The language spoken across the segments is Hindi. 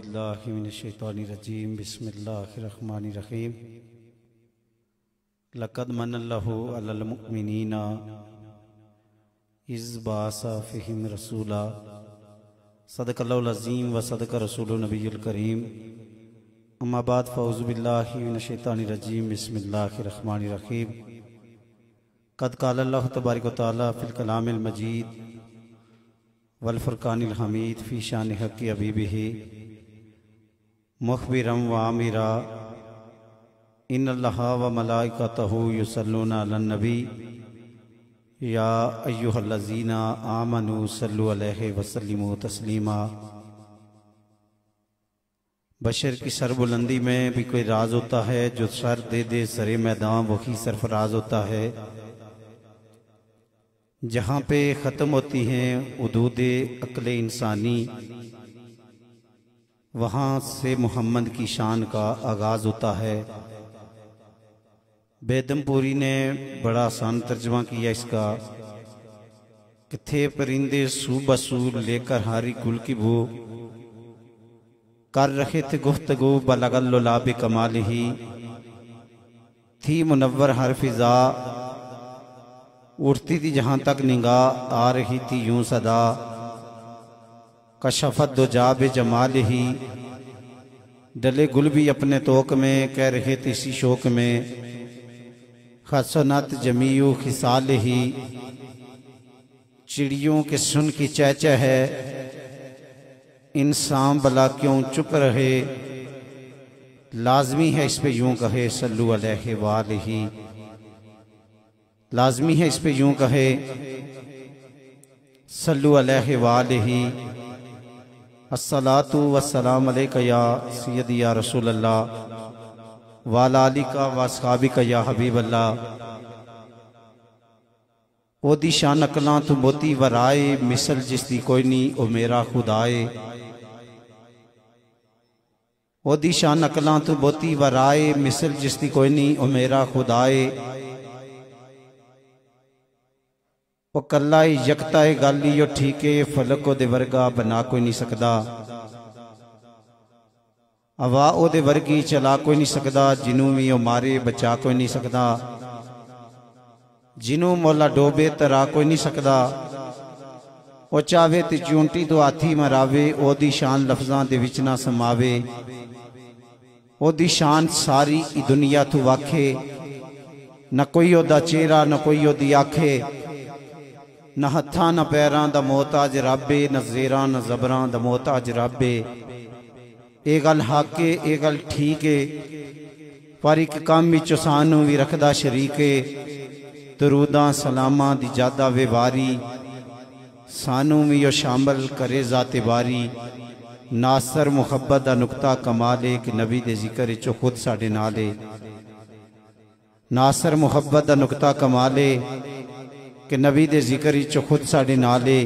बिस्मिल्लाहिर्रहमानिर्रहीम बिस्मिल्लाहिर्रहमानिर्रहीम लक़द मन्नल्लाहु अलल मुअमिनीना इज़ बअसा फ़ीहिम रसूला सदक़ल्लाहुल अज़ीम व सदक़ रसूलुन नबियुल करीम अम्मा बाद फ़अऊज़ु बिल्लाहि मिनश शैतानिर रजीम बिस्मिल्लाहिर्रहमानिर्रहीम क़द क़ालल्लाहु तबारक व तआला फ़िल कलामिल मजीद वल फ़ुरक़ानिल हमीद फ़ी शान हक़्क़ि हबीबिही मुख़बिरम व आमिरा इन्नल्लाहा व मलाइकतहु युसल्लूना अलन नबी या अय्युहल्लज़ीना आमनू सल्लु अलैहि व सल्लिमू तस्लीमा। बशर की सरबुलंदी में भी कोई राज होता है, जो सर दे दे सरे मैदान वही सरफराज होता है। जहाँ पे ख़त्म होती हैं उदूदे अक्ल इंसानी, वहाँ से मोहम्मद की शान का आगाज़ होता है। बेदमपुरी ने बड़ा आसान तर्जमा किया इसका कि थे परिंदे सू बसू लेकर हारी गुल की बू, कर रखे थे गुफ्तगू बलगल लाब कमाल ही, थी मुनव्वर हर फिजा उड़ती थी जहाँ तक निगाह, आ रही थी यूं सदा कशफत दो जाब जमाल ही। डले गुल भी अपने तोक में, कह रहे थे इसी शोक में हसनत जमीयू खिसाल ही। चिड़ियों के सुन की चहचह है, इंसान भला क्यों चुप रहे, लाजमी है इस पे यूं कहे सल्लु अलैहि वालिही। लाजमी है इस पे यूं कहे सल्लु अलैहि वालिही। अस्सलातु वस्सलाम अलैका या सय्यदी या रसूल अल्लाह वाला आलिका व अस्हाबिका या हबीब अल्लाह। ओदी शान अकलां तू मोती वराए, मिसल जिसदी कोई नी ओ मेरा खुदाए। ओदी शान अकलां तू मोती वराए, मिसल जिसदी कोई नी ओ मेरा खुदाए। वो कल्ला यकता है गाली यो ठीके, फलक ओदे वर्गा बना कोई नहीं सकदा। हवा ओदे वर्गी चला कोई नहीं सकदा, जिनू भी ओ मारे बचा कोई नहीं सकदा। जिनू मौला डोबे तरा कोई नहीं सकदा। ओ चावे ते चूंटी तो हाथी मरावे, ओदी शान लफ्जां दे विच ना समावे। ओदी शान सारी दुनिया तू वाखे, न कोई ओदा चेहरा न कोई ओदी आखे। न हत्था न पैरां दा मोहताज रब्बे, न ज़ेरां न ज़बरां दा मोहताज रब्बे। ए गल हक ए गल ठीक है, पर एक काम विच सानू भी रखदा शरीके। दरूदां सलामां दी जादा वे वारी, सानू भी यो शामिल करे ज़ाते बारी। नासर मुहब्बत दा नुकता कमाले, कि नबी दे जिक्र चो खुद साडे नाले। नासर मुहब्बत दा नुकता कमाले, कि नबी दे जिक्र चो खुद साडे नाले।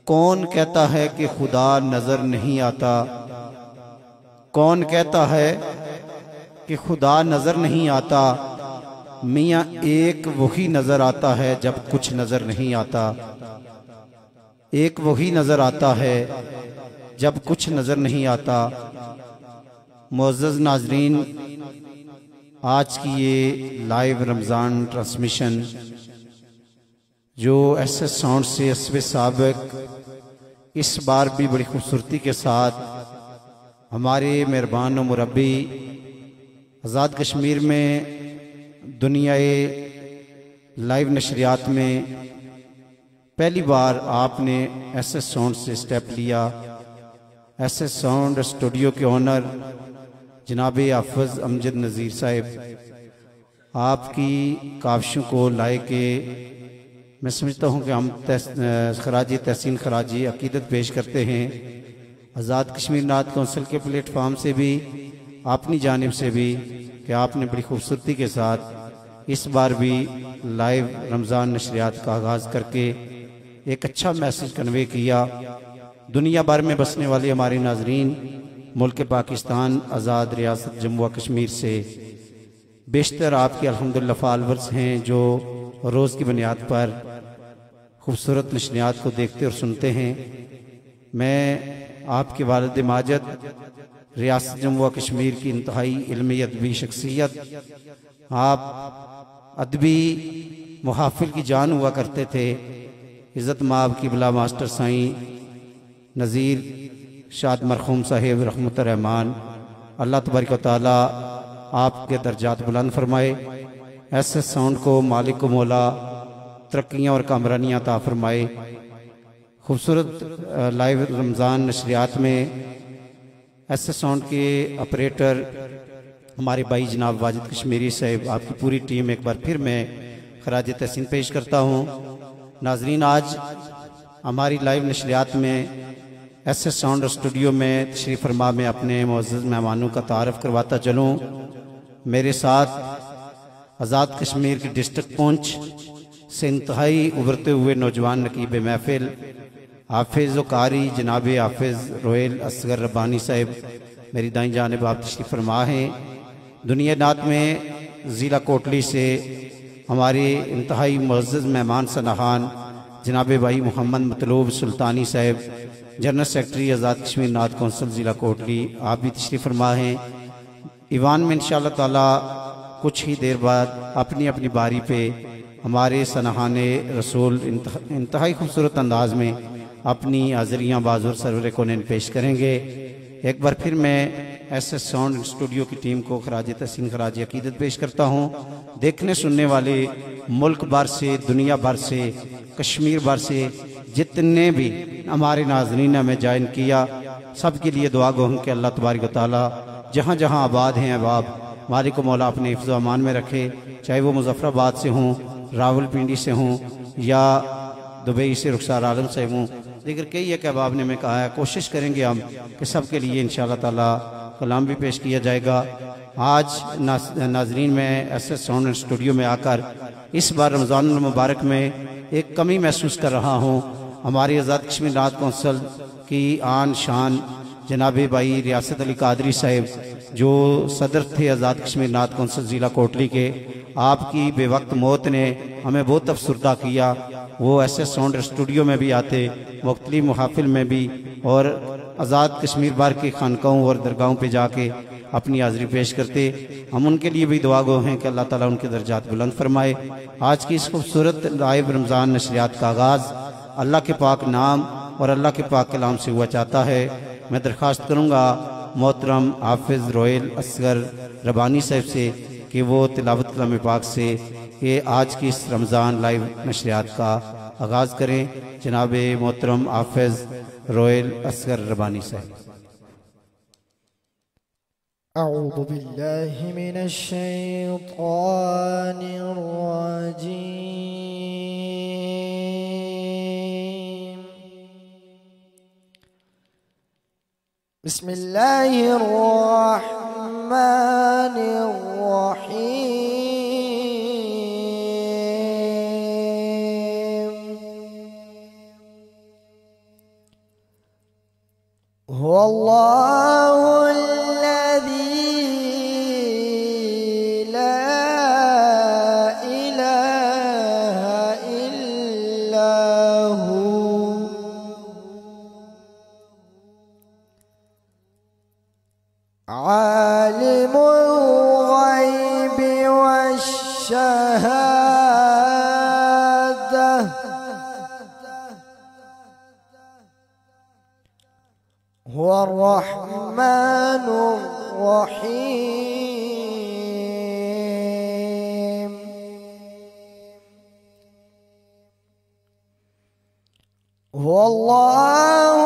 कौन कहता है कि खुदा नजर नहीं आता, कौन कहता है कि खुदा नजर नहीं आता। मियाँ एक वही नजर आता है जब कुछ नजर नहीं आता। एक वही नजर आता है जब कुछ नजर नहीं आता। मुअज़्ज़ज़ नाज़रीन, आज की ये लाइव रमज़ान ट्रांसमिशन जो SS साउंड से असवे साबिक इस बार भी बड़ी खूबसूरती के साथ हमारे मेहरबान व मुरब्बी आज़ाद कश्मीर में दुनियाए लाइव नशरियात में पहली बार आपने SS साउंड से स्टेप लिया। SS साउंड स्टूडियो के ओनर जनाब हाफिज़ अमजद नज़ीर साहब, आपकी काविशों को लाए के मैं समझता हूँ कि हम खराजी तहसीन खराजी अकीदत पेश करते हैं। आज़ाद कश्मीर नात कौंसिल के प्लेटफार्म से भी, अपनी जानिब से भी, कि आपने बड़ी खूबसूरती के साथ इस बार भी लाइव रमज़ान नशरियात का आगाज़ करके एक अच्छा मैसेज कन्वे किया। दुनिया भर में बसने वाले हमारे नाजरीन मुल्क पाकिस्तान आज़ाद रियासत जम्मू व कश्मीर से बेशतर आपके अल्हम्दुलिल्लाह फॉलोअर्स हैं, जो रोज़ की बुनियाद पर खूबसूरत नशरियात को देखते और सुनते हैं। मैं आपके वालिद माजिद रियासत जम्मू व कश्मीर की इंतहाई इल्मी अदबी शख्सियत, आप अदबी मुहाफिल की जान हुआ करते थे। इज़्ज़त माब किबला मास्टर साईं नज़ीर शाद मरहूम साहिब रहमत रहमान, अल्लाह तबारक व तआला आपके दर्जात बुलंद फरमाए। ऐसे साउंड को मालिक को मौला तरक्कियाँ और कामरानियाँ अता फरमाए। खूबसूरत लाइव रमज़ान नशरियात में ऐसे साउंड के ऑपरेटर हमारे भाई जनाब वाजिद कश्मीरी साहब, आपकी पूरी टीम एक बार फिर मैं खराज तहसीन पेश करता हूँ। नाजरीन, आज हमारी लाइव नशरियात में ऐसे साउंड स्टूडियो में तशरीफ़ फरमा में अपने मुअज़्ज़ज़ मेहमानों का तारफ़ करवाता चलूँ। मेरे साथ आज़ाद कश्मीर की डिस्ट्रिक्ट पुंछ से इंतहाई उभरते हुए नौजवान नकीब महफिल हाफिज़ व कारी जनाब हाफिज़ रोहेल असगर रब्बानी साहब मेरी दाईं जानिब आप तशरीफ़ फरमा हैं। दुनिया नात में ज़िला कोटली से हमारे इंतहाई मुअज़्ज़ज़ मेहमान सनाहान जनाब भाई मोहम्मद मतलूब सुल्तानी साहब, जनरल सेक्रेटरी आज़ाद कश्मीर नात कौंसिल ज़िला कोटली, आप भी तशरीफ़ फरमा हैं। ईवान में इंशाअल्लाह ताला कुछ ही देर बाद अपनी अपनी बारी पे हमारे सनहाने रसूल इंतहाई खूबसूरत अंदाज में अपनी हाज़रियाँ बाज़ुर सरवर कोनैन पेश करेंगे। एक बार फिर मैं ऐसे साउंड स्टूडियो की टीम को खराज तहसीन खराज अकीदत पेश करता हूँ। देखने सुनने वाले मुल्क भर से, दुनिया भर से, कश्मीर भर से जितने भी हमारे नाज़रीन में ज्वाइन किया, सब के लिए दुआ गो कि अल्लाह तबारक व तआला जहाँ जहाँ आबाद हैं अहबाब मालिक मौला अपने हिफ्ज़ व अमान में रखे। चाहे वो मुजफ्फराबाद से हों, रावलपिंडी से हों या दुबई से रुखसार आलम से हों, दीगर कई एक अहबाब ने मैं कहा है कोशिश करेंगे हम कि सब के लिए इंशाअल्लाह ताला कलाम भी पेश किया जाएगा। आज नाजरीन में ऐसे साउंड स्टूडियो में आकर इस बार रमज़ान मुबारक में एक कमी महसूस कर रहा हूँ। हमारी आज़ाद कश्मीर नात कौंसिल की आन शान जनाब भाई रियासत अली कादरी साहब जो सदर थे आज़ाद कश्मीर नात कौंसिल ज़िला कोटली के, आपकी बेवक्त मौत ने हमें बहुत अफसरदा किया। वो ऐसे साउंड स्टूडियो में भी आते, मुख्तलिफ मुहाफिल में भी, और आज़ाद कश्मीर बार के खानकाहों और दरगाहों पे जाके अपनी हाज़िरी पेश करते। हम उनके लिए भी दुआ गो हैं कि अल्लाह ताला उनके दर्जात बुलंद फरमाए। आज की इस खूबसूरत लाइव रमज़ान नशरियात का आगाज़ अल्लाह के पाक नाम और अल्लाह के पाक कलाम से हुआ चाहता है। मैं दरख्वास्त करूँगा मोहतरम हाफिज़ रोहेल असगर रब्बानी साहब से कि वो तिलावत कलाम पाक से ये आज की इस रमज़ान लाइव नशरियात का आगाज़ करें। जनाब मोहतरम हाफिज़ रोहेल असगर रब्बानी साहब। अऊज़ु बिल्लाहि मिनश शैतानिर रजीम। बिस्मिल्लाहिर रहमानिर रहीम। हुवल्लाहु आलिमुल ग़ैबि वश्शहादा हुवर रहमानुर रहीम। हुवल्लाहु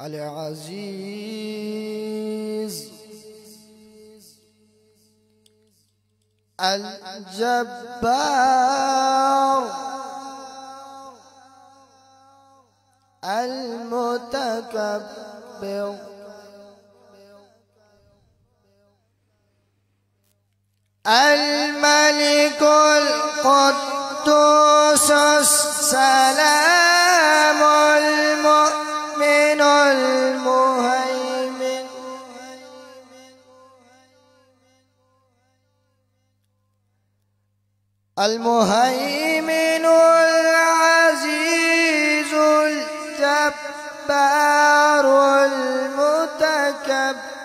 अल अज़ीज़ अल जब्बार अल मुतकब्बिर अल मलिकुल कुद्दूस सलामुल मुमिनुल मुहैमिन अल मुहैमिनुल अज़ीज़ुल जब्बारुल मुतकब्बिर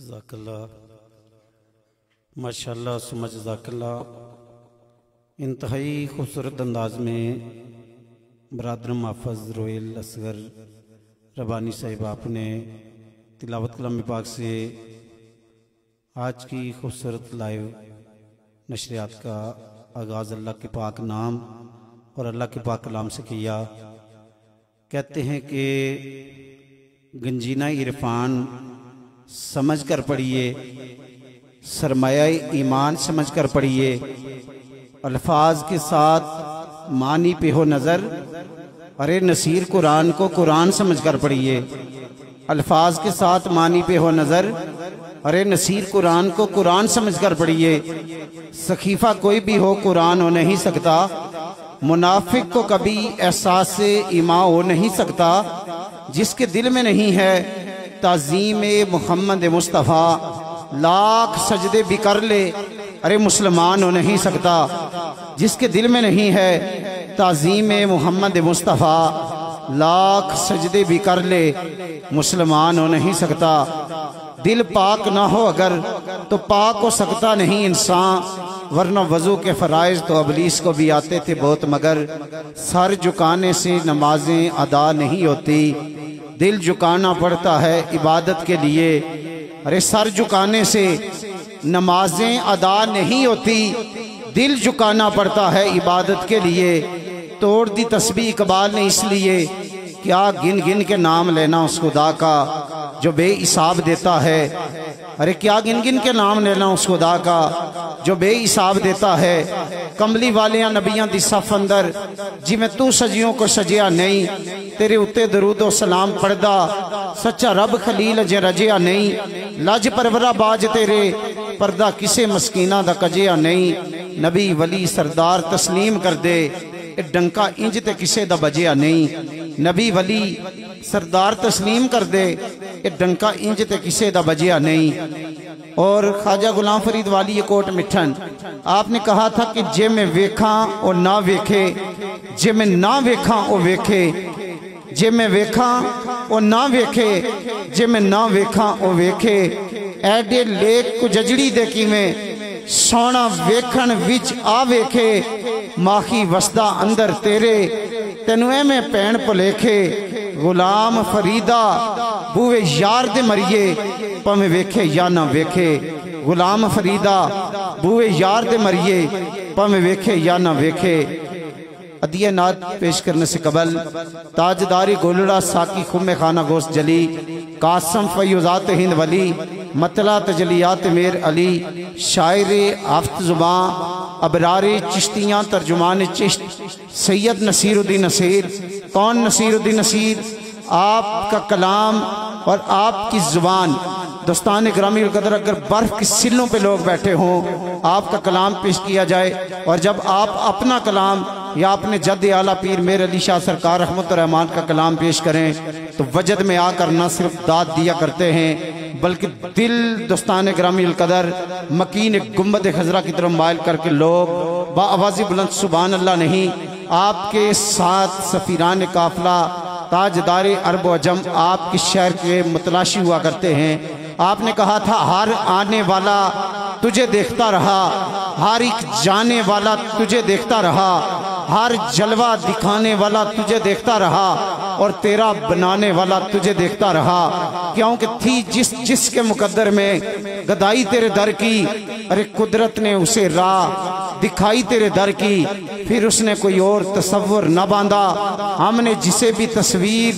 जज़ाकल्ला माशाअल्लाह सुम्मा जज़ाकल्ला। इंतहाई खूबसूरत अंदाज में बरादर माफज रोयल असगर रबानी साहिब आपने तिलावत कलाम पाक से आज की खूबसूरत लाइव नशरियात का आगाज़ अल्लाह के पाक नाम और अल्लाह के पाक कलाम से किया। कहते हैं कि गंजीना इरफान समझ कर पढ़िए, सरमाया ईमान समझ कर पढ़िए, अल्फाज के साथ मानी पे हो नज़र। अरे नसीर कुरान को कुरान समझ कर पढ़िए, अल्फाज के साथ मानी पे हो नज़र। अरे नसीर कुरान को कुरान समझ कर पढ़िए। सखीफा कोई भी हो कुरान हो नहीं सकता, मुनाफिक को कभी एहसास ईमा हो नहीं सकता। जिसके दिल में नहीं है ताज़ीम मोहम्मद मुस्तफ़ा, लाख सजदे भी कर ले अरे मुसलमान हो नहीं सकता। जिसके दिल में नहीं है ताज़ीम मोहम्मद मुस्तफ़ा, लाख सजदे भी कर ले मुसलमान हो नहीं सकता। दिल पाक ना हो अगर तो पाक हो सकता नहीं इंसान, वरना वज़ू के फ़राइज़ तो अबलीस को भी आते थे बहुत, मगर सर झुकाने से नमाजें अदा नहीं होती। दिल झुकाना पड़ता है इबादत के लिए। अरे सर झुकाने से नमाजें अदा नहीं होती, दिल झुकाना पड़ता है इबादत के लिए। तोड़ दी तस्बीह इकबाल ने इसलिए, क्या गिन गिन के नाम लेना उस खुदा का जो बेहिसाब देता है। अरे क्या गिन गिन के नाम लेना उस खुदा का जो बेहिसाब देता है। कमली वालियां नबियां दी सफ अंदर जिमें तू सजियों को सजिया नहीं, तेरे उत्ते दरूदो सलाम पढ़दा सच्चा रब खलील अजे रजिया नहीं। लज परवरा बाज तेरे पर्दा किसे मस्कीना दा कजिया नहीं। नबी वली सरदार तस्लीम कर दे डंका इंज ते किसे दा बजिया नहीं। नबी वली सरदार तस्लीम कर दे डंका इंज ते किसे दा बजिया नहीं। और ख्वाजा गुलाम फरीद वाली ये कोट मिठन आपने कहा था कि जे मैं वेखा और ना वेखे, जे मैं ना वेखा ओ वेखे, जे मैं वेखा और ना वेखे, जे मैं ना वेखा ओ वेखे। एडे लेख को जजड़ी दे की में सोना वेखन विच आ वेखे। माखी वसदा अंदर तेरे तेनू में भैन भुलेखे। गुलाम फरीदा बूवे यार दे मरिए भावें वेखे या ना वेखे। गुलाम फरीदा बूवे यार दे मरिए भावें वेखे या ना वेखे। अदिया नात पेश करने से कबल ताजदारी गोलड़ा साकी खुमे खाना गोश्त जली कासम फयुजात हिंद वली मतला तजलियात मेर अली शायर आफ्त जुबां अबरारी चिश्तियाँ तर्जुमान चिश्त सैयद नसीरुद्दीन नसीर। कौन नसीरुद्दीन नसीर? आपका कलाम और आपकी जुबान। दोस्तान ग्रामी कदर अगर बर्फ की सिलों पे लोग बैठे हों, आपका कलाम पेश किया जाए और जब आप अपना कलाम या अपने जद आला पीर मेर अली शाह सरकार रहमत रहमान का कलाम पेश करें तो वजद में आकर न सिर्फ दाद दिया करते हैं बल्कि दिल दोस्तान ग्रामी कदर मकीन गुम्बद खजरा की तरफ मायल करके लोग बाआवाज़ी बुलंद सुभान अल्लाह नहीं, आपके साथ सफ़ीरान काफिला ताजदार अरब अजम आपके शहर के मुतलाशी हुआ करते हैं। आपने कहा था हर आने वाला तुझे देखता रहा, हर एक जाने वाला तुझे देखता रहा, हर जलवा दिखाने वाला तुझे देखता रहा और तेरा बनाने वाला तुझे देखता रहा। क्योंकि थी जिसके मुकद्दर में गदाई तेरे दर की, अरे कुदरत ने उसे राह दिखाई तेरे दर की, फिर उसने कोई और तसव्वुर न बांधा। हमने जिसे भी तस्वीर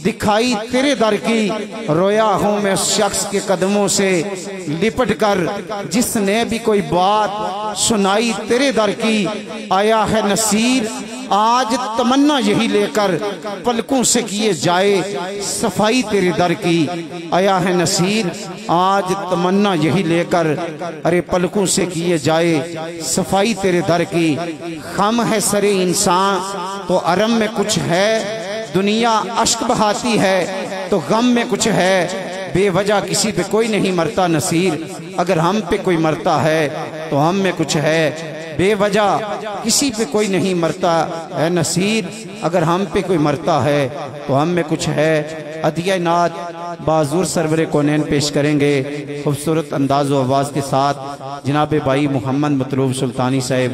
दिखाई तेरे दर की, रोया हूँ मैं उस शख्स के कदमों से लिपट कर जिसने भी कोई बात सुनाई तेरे दर की। आया है नसीर आज तमन्ना यही लेकर, पलकों से किए जाए सफाई तेरे दर की। आया है नसीर आज तमन्ना यही लेकर, अरे पलकों से किए जाए सफाई तेरे दर की। खम है सरे इंसान तो अरम में कुछ है, दुनिया अश्क बहाती है तो गम में कुछ है। बेवजह किसी पे कोई नहीं मरता नसीर, अगर हम पे कोई मरता है तो हम में कुछ है। बेवजह किसी पे कोई नहीं मरता है नसीर, अगर हम पे कोई मरता है तो हम में कुछ है। अदिया नात बाजूर सरवर कौनैन पेश करेंगे खूबसूरत अंदाज़ व आवाज़ के साथ। जनाब भाई मोहम्मद मतलूब सुल्तानी साहब,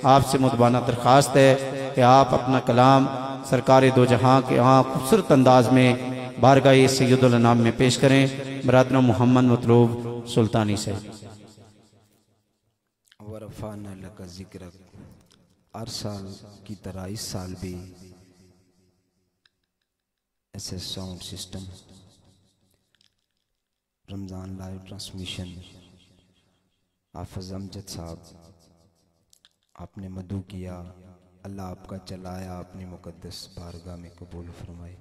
आपसे मुतबाना दरख्वास्त है कि आप अपना कलाम सरकार दो जहाँ के यहाँ खूबसूरत अंदाज में बारगाह सैयदुल अनाम में पेश करें। बरादर मोहम्मद मतलूब सुल्तानी से वरफ़ाना लका ज़िक्रक। हर साल की तरह इस साल भी ऐसे sound system Ramzan live transmission हाफ़िज़ अमजद साहब आपने मदू किया, अल्लाह आपका चलाया अपनी मुक़द्दस बारगाह में कबूल फरमाए।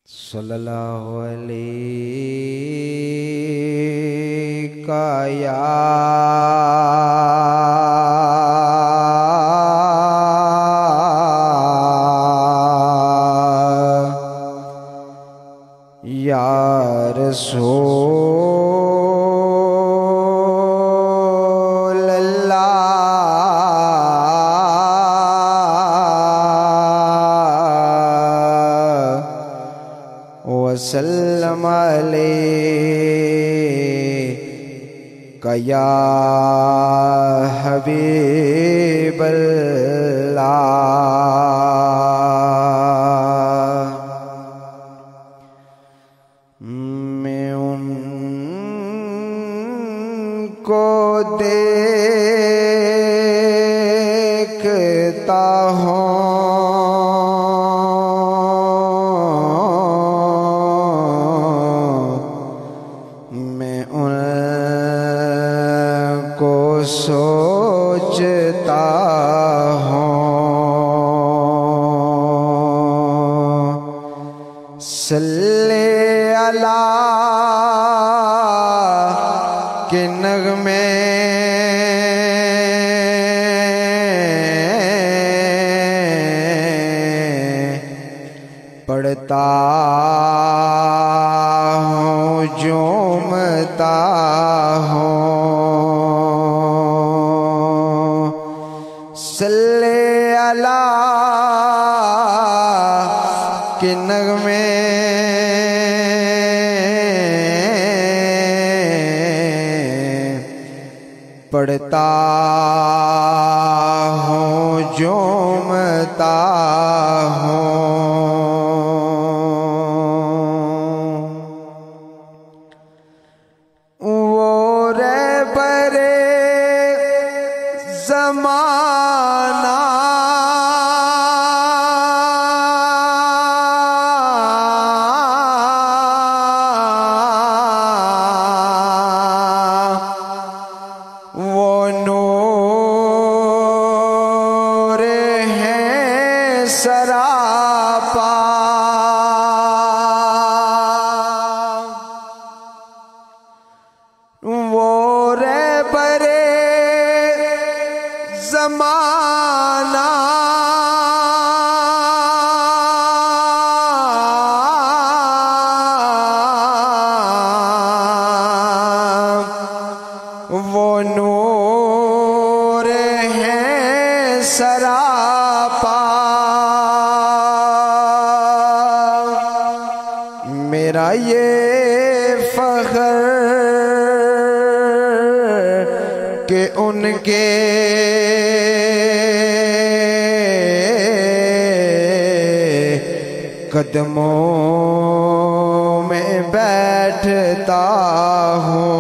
सल्लल्लाहु अलैका या रसूल अल्लाह वसल्लम अलैका या हबीब अल्लाह। मैं उनको देखता हूँ सोचता हूँ। सल्ले अला के नगमे पढ़ता हूँ झूमता हूँ। सल्ले अला के नगमे पढ़ता हूँ झूमता हूँ। वो रहबरे ज़माना वो नूर है सरापा। वो रहबरे जमाना वो नूर है सरापा, मेरा ये फख्र कि उनके कदमों में बैठता हूँ।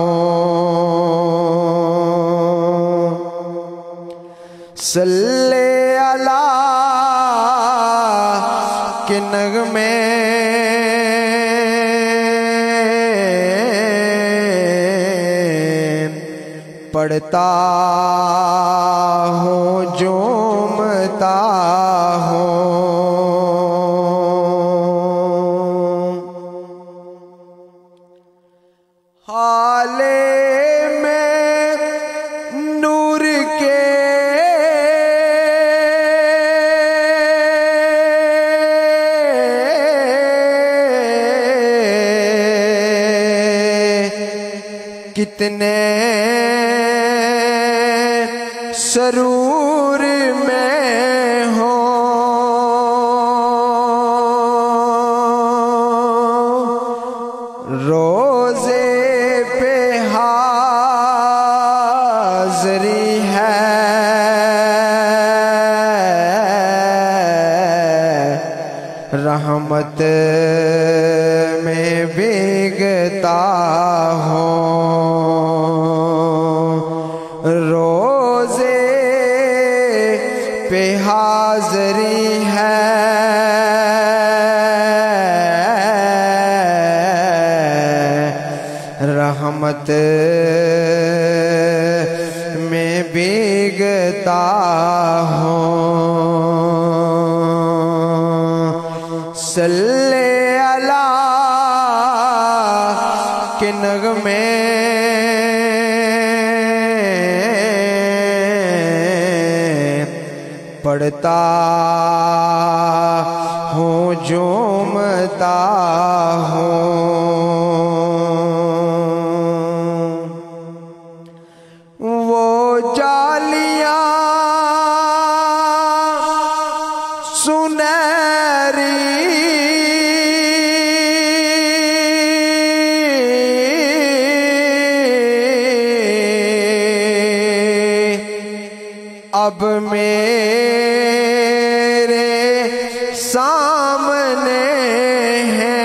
सल्ले अला के नगमे पढ़ता हूँ, झूमता हूँ। हाले में नूर के कितने सरूर में हो, रोजे पे हाज़री है, रहमत में भीगता हूँ। रोजे पे हाज़री है, रहमत में भीगता हूँ। सल्ले अला के नगमे पढ़ता हूँ, झूमता हूँ। वो जालियाँ सुनहरी अब मेरे सामने है,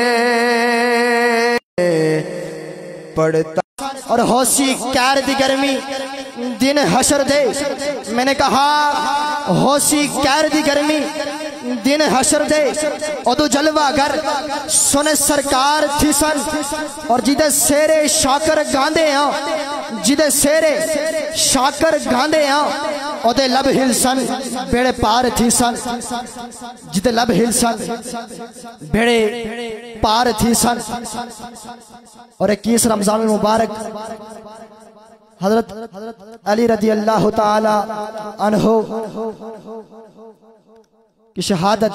पढ़ता और होशी कैर दी गर्मी दिन हशर दे। मैंने कहा होशी कैर दी गर्मी दिन हशर दे, उदो जलवा घर सुने सरकार थी सन, और जिदे सेरे शाकर गांदे हैं, जिदे सेरे शाकर गांदे हैं, ओदे लब हिलसन बेड़े पार थी सन, जिदे लब हिलसन बेड़े पार थी सन। और 21 रमजान मुबारक हजरत अली रदी अल्लाह ताला अन्हो की शहादत,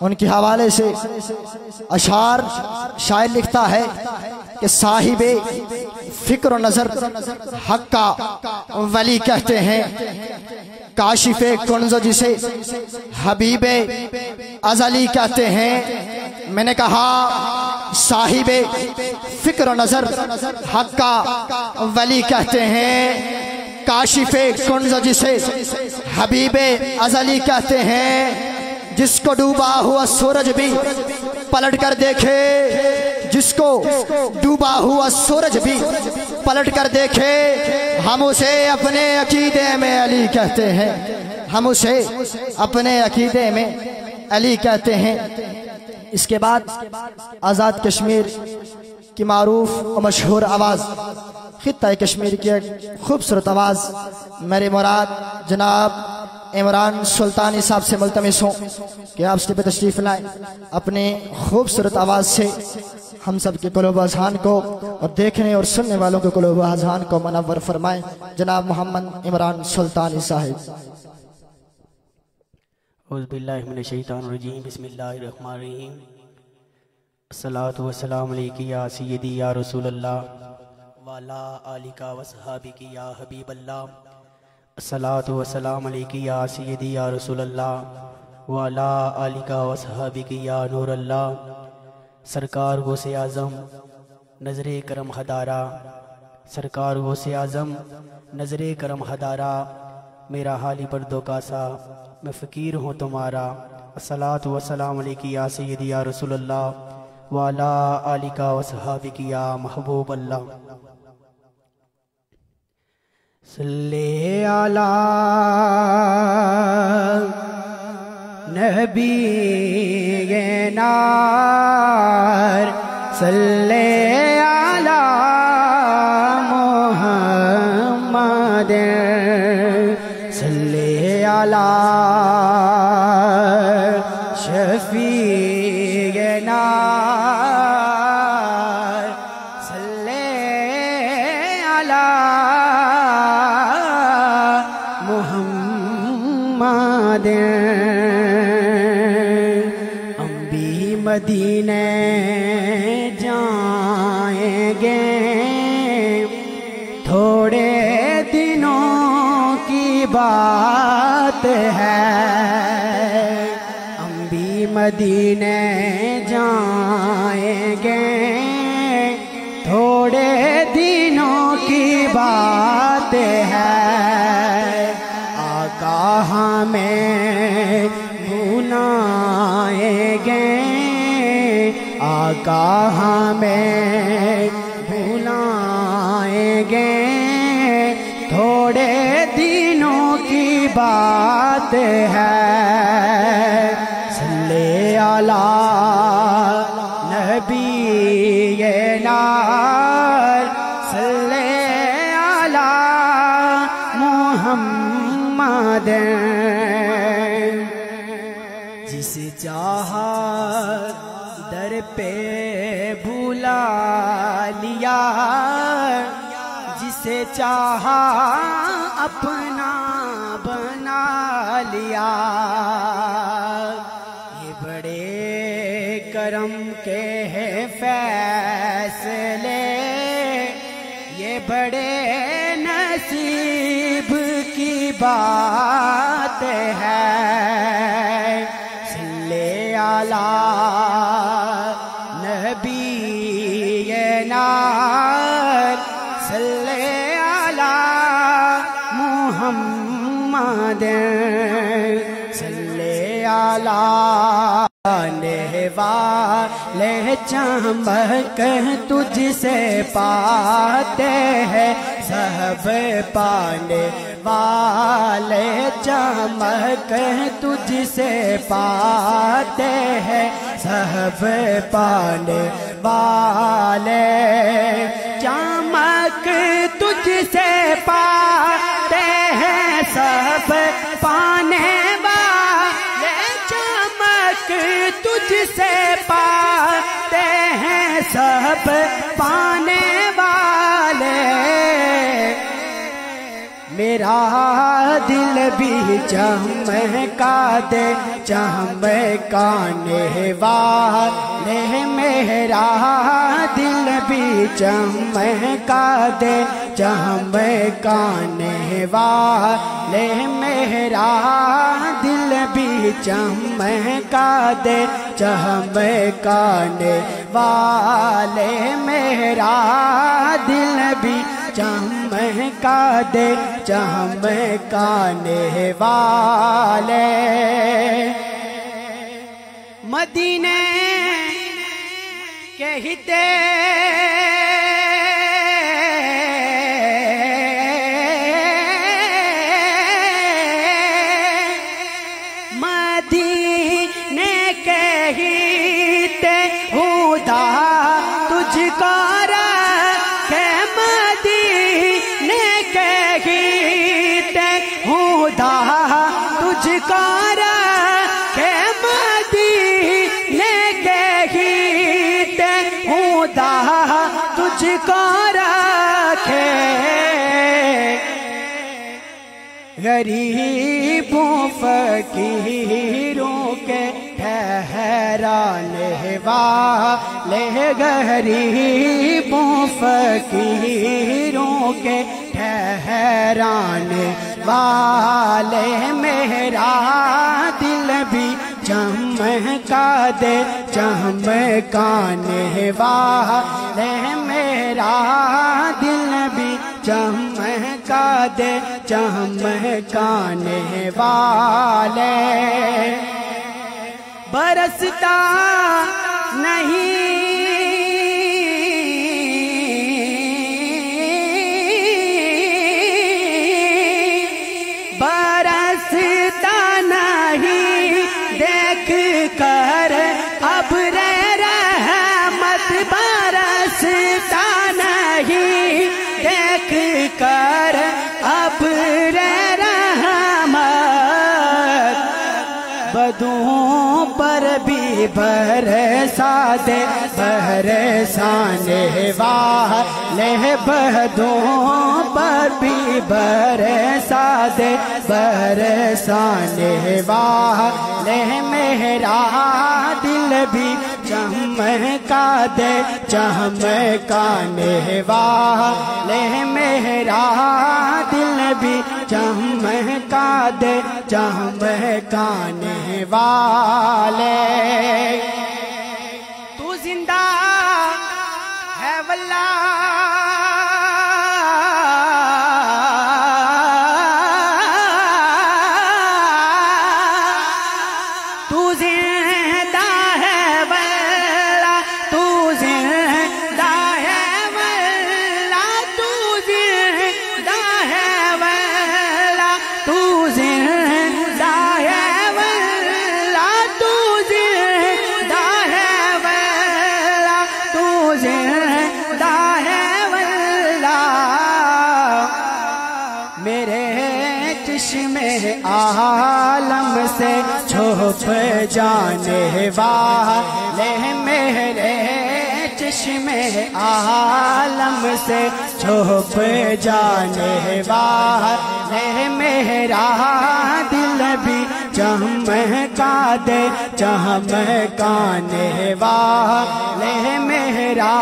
उनके हवाले से अशार शायर लिखता है कि साहिबे फिक्र और नजर हक का वली कहते हैं, काशिफे कुंज़ जिसे हबीबे अज़ली कहते हैं। मैंने कहा साहिबे फिक्र और नजर हक का वली कहते हैं, काशिफे कुंज़ जिसे हबीबे अज़ली कहते हैं। जिसको डूबा हुआ सूरज भी पलट कर देखे, जिसको डूबा हुआ सूरज भी पलट कर देखे, हम उसे अपने अकीदे में अली कहते हैं, हम उसे अपने अकीदे में अली कहते हैं। इसके बाद आज़ाद कश्मीर की मारूफ और मशहूर आवाज़, खित्ता कश्मीर की एक खूबसूरत आवाज़, मेरी मुराद जनाब इमरान सुल्तानी साहब से मुल्तमिस हूँ कि आप स्टेज पे तशरीफ लाएं, अपने खूबसूरत आवाज़ से हम सब के कुलूब अज़हान को और देखने और सुनने वालों के कुलूब अज़हान को मनव्वर फरमाएं। जनाब मोहम्मद इमरान सुल्तानी साहिब। औज़ुबिल्लाहिमिनश्शैतानिर्रजीम, बिस्मिल्लाहिर्रहमानिर्रहीम। अस्सलातु वस्सलामु अलैका या सय्यदी या रसूलल्लाह वाला आलिका वसहाबिकी या हबीबल्लाह। अस्सलातु वस्सलामु अलैका या सय्यदी या रसूलल्लाह वाला आलिका वसहाबिकी या नूरल्लाह। सरकार गौसे आज़म नज़रे करम हदारा, सरकार गौसे आज़म नज़रे करम हदारा, मेरा हाली पर्दों का सा मैं फ़कीर हूँ तुम्हारा। अस्सलातु वस्सलामु अलैका या सय्यदी या रसूलल्लाह वाला आलिका वसहाबिकी या महबूब अल्लाह। सल्ले अला नबी नार, सल्ले अला मोहम्मद, सल्ले अला शफी नार, सल्ले अला मोहम्मद। अम्बी मदीने जाएंगे थोड़े दिनों की बात है, अम्बी मदीने जाएंगे थोड़े दिनों की बात है। आका हमें भुलाएंगे, आका हमें भुलाएंगे थोड़े दिनों की बात है। सल्ले अला नबी नार, सल्ले अला मोहम्मद। जिसे चाहा दर पे बुला लिया, जिसे चाहा अपना बना लिया। ये बड़े करम के हैं फैसले, ये बड़े नसीब की बात है। सल्ले अला नबी नार, सल्ले अला मोहम्मद, सल्ले अला वाले चमक तुझसे पाते हैं सब पाने वाले, चमक तुझसे पाते हैं सब पाने वाले, चमक तुझसे पाते हैं सब पाने वाले, चमक तुझसे पाते हैं सब पाने वाले। मेरा दिल भी चमका दे चमकाने वाले, मेरा दिल भी चमका दे चमकाने वाले, मेरा दिल भी चमका दे चमकाने वाले, मेरा दिल भी चमका दे चमकाने वाले। मदीने कहते मदीने कहते खुदा तुझको रखे, मदीने कहते खुदा गरीबों फकीरों के ठहराने वाले, गरीबों फकीरों के ठहराने वाले, मेरा दिल भी चमका दे चमकाने वाले, मेरा दिल भी चमका दे चमकाने वाले। बरसता नहीं बरसता नहीं देख कर अब रे रहमत, बरसता नहीं देख कर अब रे रहमत, बदुओं पर भी बरसा दे बरसाने वाले, बदुओं पर भी बरसा दे बरसाने वाले, मेरा दिल भी चमका दे चमकाने वाले, मेरा दिल भी चमका दे चमकाने वाले। तू जिंदा है वल्ला, तू जिंदा है वल्ला, तू जिंदा है वल्ला, तू जिंदा है वल्ला, तू जिंदा है वल्ला, तू जिंदा है वल्ला, तू जिंदा है वल्ला, मेरे चश्मे आलम से छुप जाने वाले, मेरे चश्मे आलम से छुप जाने वाले, मेरा दिल भी चमका दे चमकाने वाले, मेरा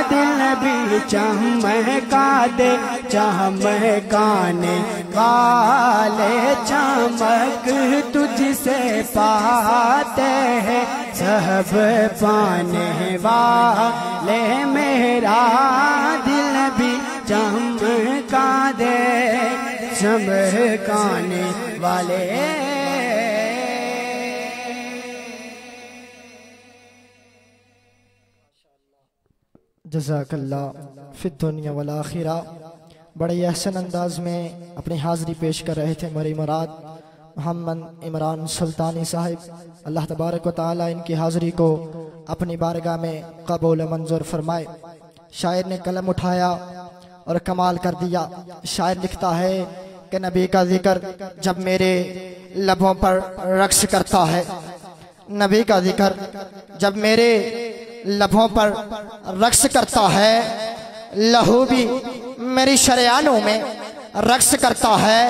दिल भी चमका दे चमकाने वाले। चमक तुझसे पाते हैं सब पाने वाले, मेरा दिल भी चमका दे चमकाने वाले। जज़ाकल्लाह फिद दुनिया वल आखिरा। बड़े ही अहसन अंदाज में अपनी हाज़िरी पेश कर रहे थे मरी मुराद मोहम्मद इमरान सुल्तानी साहिब। अल्लाह तबारक व तआला इनकी हाज़िरी को अपनी बारगाह में कबूल मंजूर फरमाए। शायर ने कलम उठाया और कमाल कर दिया। शायर लिखता है कि नबी का जिक्र जब मेरे लबों पर रक्स करता है, नबी का जिक्र जब मेरे लबों पर रक्स करता है, लहू भी मेरी शरियानों में रक्स करता है।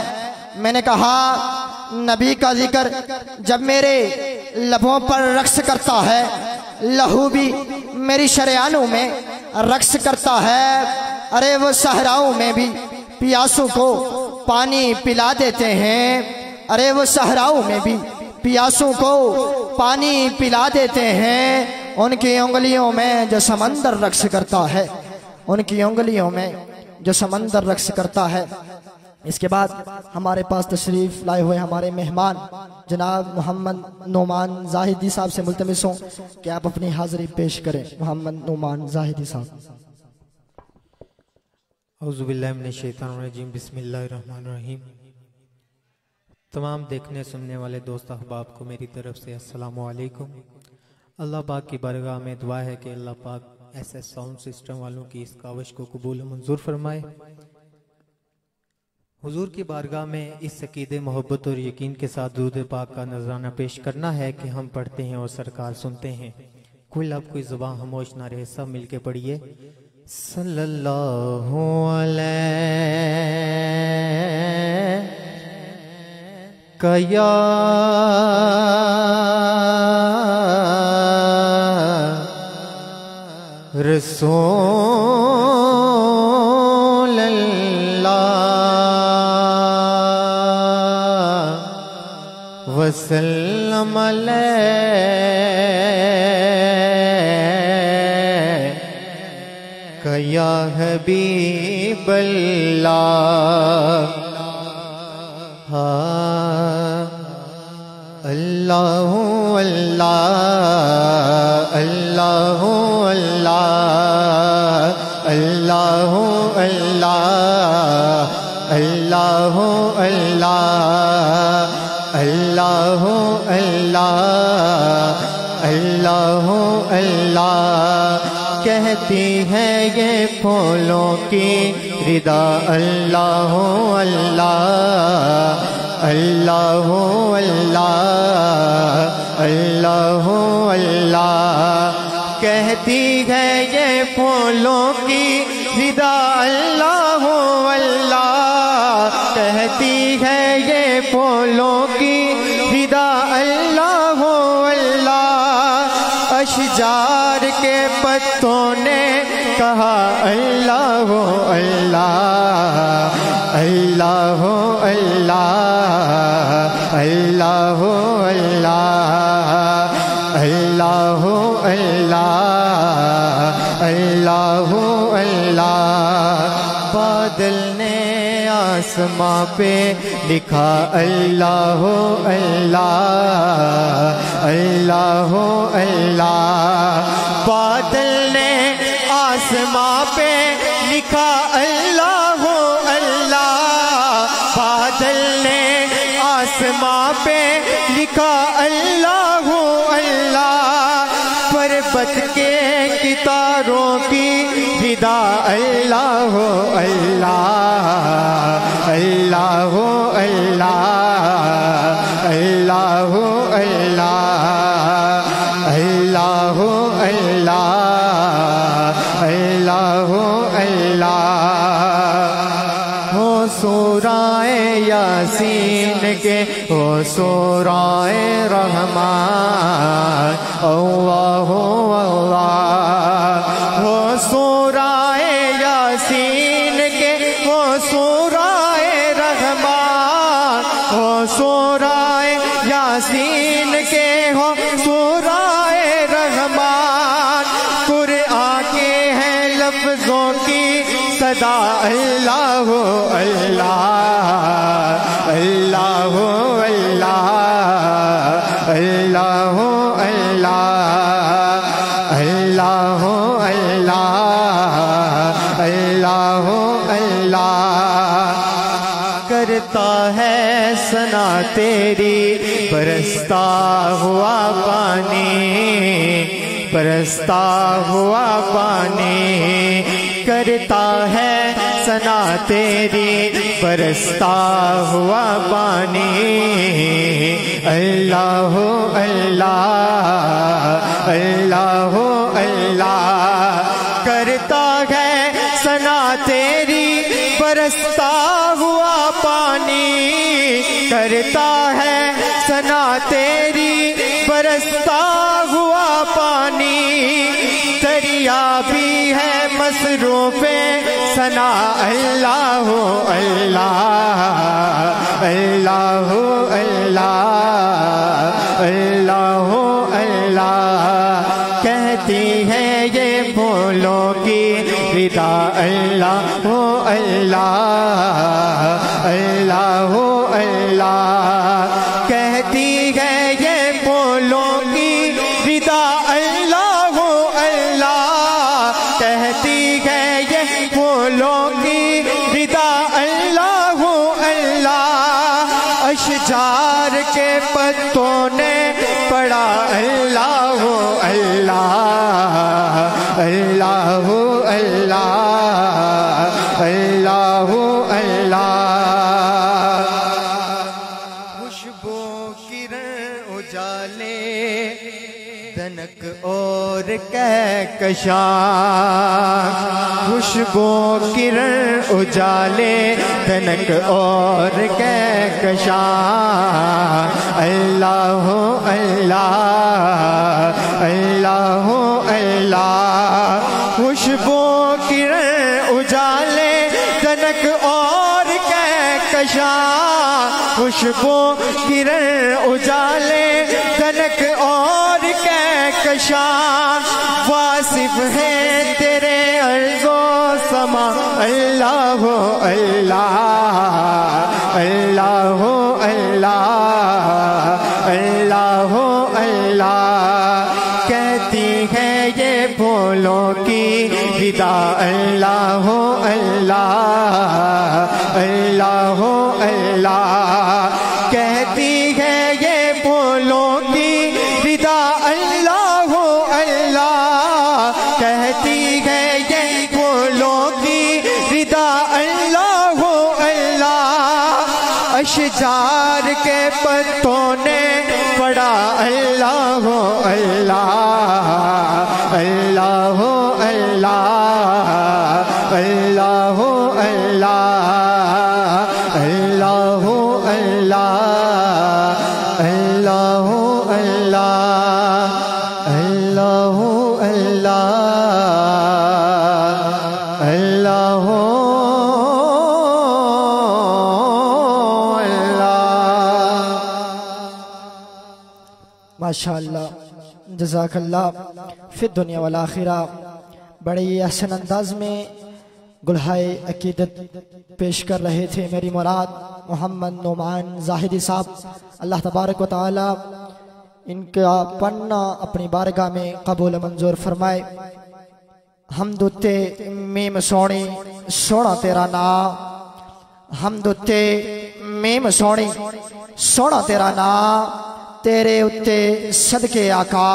मैंने कहा नबी का जिक्र जब मेरे लबों पर रक्स करता है, लहू भी मेरी शरियानों में रक्स करता है। अरे वो सहराओं में भी पियासों को पानी पिला देते हैं, अरे वो सहराओं में भी पियासों को पानी पिला देते हैं। उनकी उंगलियों में जो समंदर रक्स करता है, उनकी उंगलियों में जो समंदर रक्स करता है। इसके बाद हमारे पास तशरीफ लाए हुए हमारे मेहमान जनाब मोहम्मद नोमान जाहिदी साहब से मुल्तमिस हूँ कि आप अपनी हाजिरी पेश करें। मोहम्मद नोमान जाहिदी साहब। औज़ुबिल्लाहि मिनश्शैतानिर्रजीम, बिस्मिल्लाहिर्रहमानिर्रहीम। तमाम देखने सुनने वाले दोस्त अहबाब को मेरी तरफ से अस्सलामु अलैकुम। अल्लाह पाक की बारगाह में दुआ है कि अल्लाह पाक ऐसे साउंड सिस्टम वालों की इस काविश को कबूल मंजूर फरमाए। हुजूर की बारगाह में इस अकीदे मोहब्बत और यकीन के साथ दुरूद पाक का नजराना पेश करना है कि हम पढ़ते हैं और सरकार सुनते हैं। कोई लब कोई ज़ुबान खामोश ना रहे, सब मिलके पढ़िए। सल्लल्लाहु अलैहि कया रसूल अल्लाह वसल्लम अलैका या हबीब अल्लाह। अल्लाह अल्लाह अल्लाह अल्लाह अल्लाह अल्लाह अल्लाह अल्लाह अल्लाह अल्लाह अल्लाह कहती है ये फूलों की रिदा अल्लाह अल्लाह अल्लाह अल्लाह अल्लाह अल्लाह कहती है ये फूलों की रिदा अल्लाह अल्लाह कहती है ये फूलों की रिदा अल्लाह अल्लाह। अशजार के पत्तों ने कहा अल्लाह अल्लाह अल्लाह अल्लाह अल्लाह अल्लाह अल्लाह अल्लाह अल्लाह। बादल ने आसमां पे लिखा अल्लाह अल्लाह अल्लाह अल्लाह। बादल ने आसमां पे लिखा अल्लाह अल्लाह। बादल ने आसमां पे लिखा अल्लाह अल्लाह। पर्वत के कितारों की विदा अल्लाह अल्लाह अल्लाह अल्लाह अल्लाह अल्लाह अल्लाह अल्लाह अल्लाह अल्लाह। हो सूराए यासीन के हो सूराए रहमान अल्लाह अल्लाह। हो सूराए यासीन के हो सूराए रहमान हो सूराए यासीन के हो सूराए रहमान। कुरआन के हैं लफ्जों की सदा अल्लाह अल्लाह अल्लाह अल्लाह अल्लाह अल्लाह अल्लाह अल्लाह अल्लाह। करता है सना तेरी बरसता हुआ पानी बरसता हुआ पानी। करता है सना तेरी बरसता हुआ पानी अल्लाह अल्लाह अल्लाह अल्लाह। करता है सना तेरी बरसता हुआ पानी करता है सना तेरी बरसता हुआ पानी। दरिया भी है मसरूफ़े सना अल्लाह अल्लाह अल्लाह अल्लाह अल्लाह अल्लाह। कहती है ये फूलों की विदा अल्लाह अल्लाह अल्लाह अल्लाह। कहती है ये फूलों की विदा अल्लाह अल्लाह। कहती है ये फूलों की विदा अल्लाह अल्लाह। अशजार के पत्तों ने पढ़ा अल्लाह अल्लाह अल्लाह अल्लाह अल्लाह अल्लाह। खुशबू किरण उजाले तन तनक और कहकशां, खुशबू किरण उजाले तनक और कहकशां। अल्लाह अल्लाह अल्लाह अल्लाह, खुशबू किरण उजाले तनक और कहकशां, खुशबू किरण उजाले तनक और कहकशां। वासिफ है तेरे अर्ज़ो समा, अल्लाह अल्लाह अल्लाह अल्लाह अल्लाह अल्लाह। कहती है ये फूलों की विदा, अल्लाह अल्लाह अल्लाह अल्लाह। कहती है ये फूलों की विदा, अल्लाह अल्लाह। कहती है ये फूलों की विदा, अल्लाह अल्लाह। अशजार के पत्तों ने पढ़ा, अल्लाह अल्लाह अल्लाह अल्लाह अल्लाह अल्लाह अल्लाह अल्लाह अल्लाह अल्लाह अल्लाह अल्लाह अल्लाह माशाअल्लाह, जज़ाकल्लाह फिर दुनिया वाला आखिरा। बड़े ही अहसन अंदाज में गुलहाए अकीदत पेश कर रहे थे मेरी मुराद मोहम्मद नुमान ज़ाहिदी साहब। अल्लाह तबारक व तआला इनका पन्ना अपनी बारगाह में कबूल मंजूर फरमाए। हमद उत्ते मीम सोनी सोना तेरा नाम, हमद उत्ते मीम सोनी सोना तेरा नाम। तेरे उत्ते सदके आका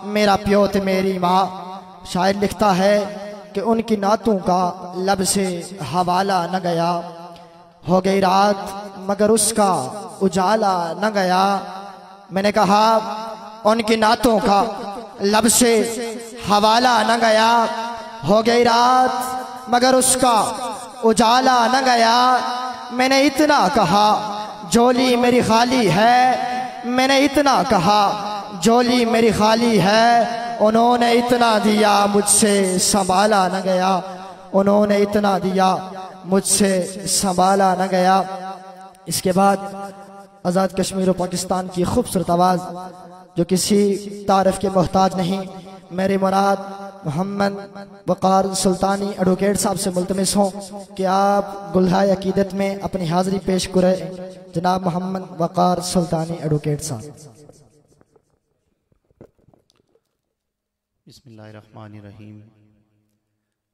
मेरा प्यो ते मेरी माँ। शायर लिखता है कि उनकी नातों का लब से हवाला न गया, हो गई रात मगर उसका उजाला न गया। मैंने कहा उनकी नातों का लब से हवाला न गया, हो गई रात मगर उसका उजाला न गया। मैंने इतना कहा झोली मेरी खाली है, मैंने इतना कहा झोली मेरी खाली है। उन्होंने इतना दिया मुझसे संभाला न गया, उन्होंने इतना दिया मुझसे संभाला न गया। इसके बाद आज़ाद कश्मीर और पाकिस्तान की खूबसूरत आवाज़ जो किसी तारीफ के मोहताज नहीं, मेरी मुराद मोहम्मद वक़ार सुल्तानी एडवोकेट साहब से मुल्तमिस हों कि आप गुलहाए अकीदत में अपनी हाज़िरी पेश करें। जनाब मोहम्मद वक़ार सुल्तानी एडवोकेट साहब। बिस्मिल्लाहिर्रहमानिर्रहीम।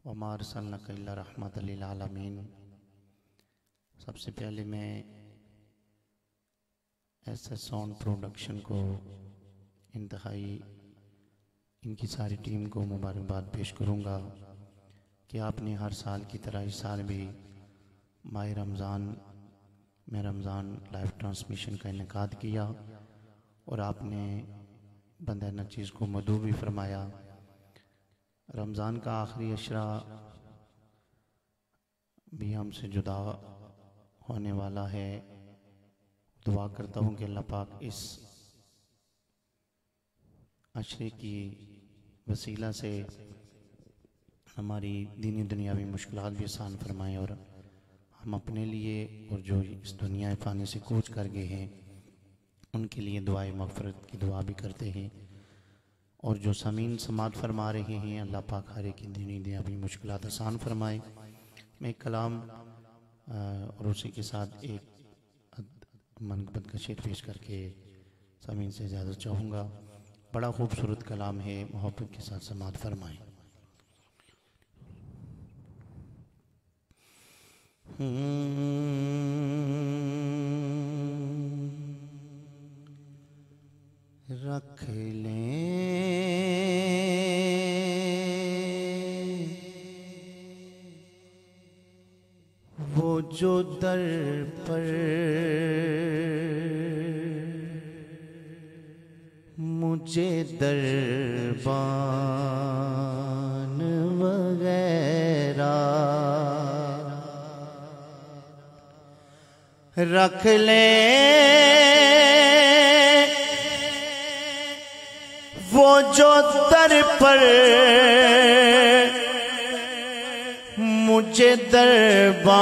वमा अर्सलनाका इल्ला रहमतल लिल आलमीन। सबसे पहले मैं ऐसा साउंड प्रोडक्शन को इंतहाई इनकी सारी टीम को मुबारकबाद पेश करूँगा कि आपने हर साल की तरह इस साल भी माह रमज़ान में रमज़ान लाइव ट्रांसमिशन का इनेकाद किया और आपने बंदे नचीज़ को मदू भी फरमाया। रमज़ान का आखिरी अशरा भी हमसे जुदा होने वाला है। दुआ करता हूँ कि अल्लाह पाक इस अशरे की वसीला से हमारी दीनी दुनियावी मुश्किलात भी आसान फरमाएँ और हम अपने लिए और जो इस दुनिया फ़ानी से कूच कर गए हैं उनके लिए दुआए मग़फ़िरत की दुआ भी करते हैं। और जो समीन समात फरमा रहे हैं अल्लाह पाक हर एक की दीनी दुनियावी मुश्किलात आसान फरमाए। मैं एक कलाम और उसी के साथ एक मनक़बत का शेर पेश करके समीन से इजाज़त चाहूँगा। बड़ा खूबसूरत कलाम है, मोहब्बत के साथ समात फरमाएँ। रख लें वो जो दर पर मुझे दरबान वगैरह रख ले वो जो दर पर मुझे दरबान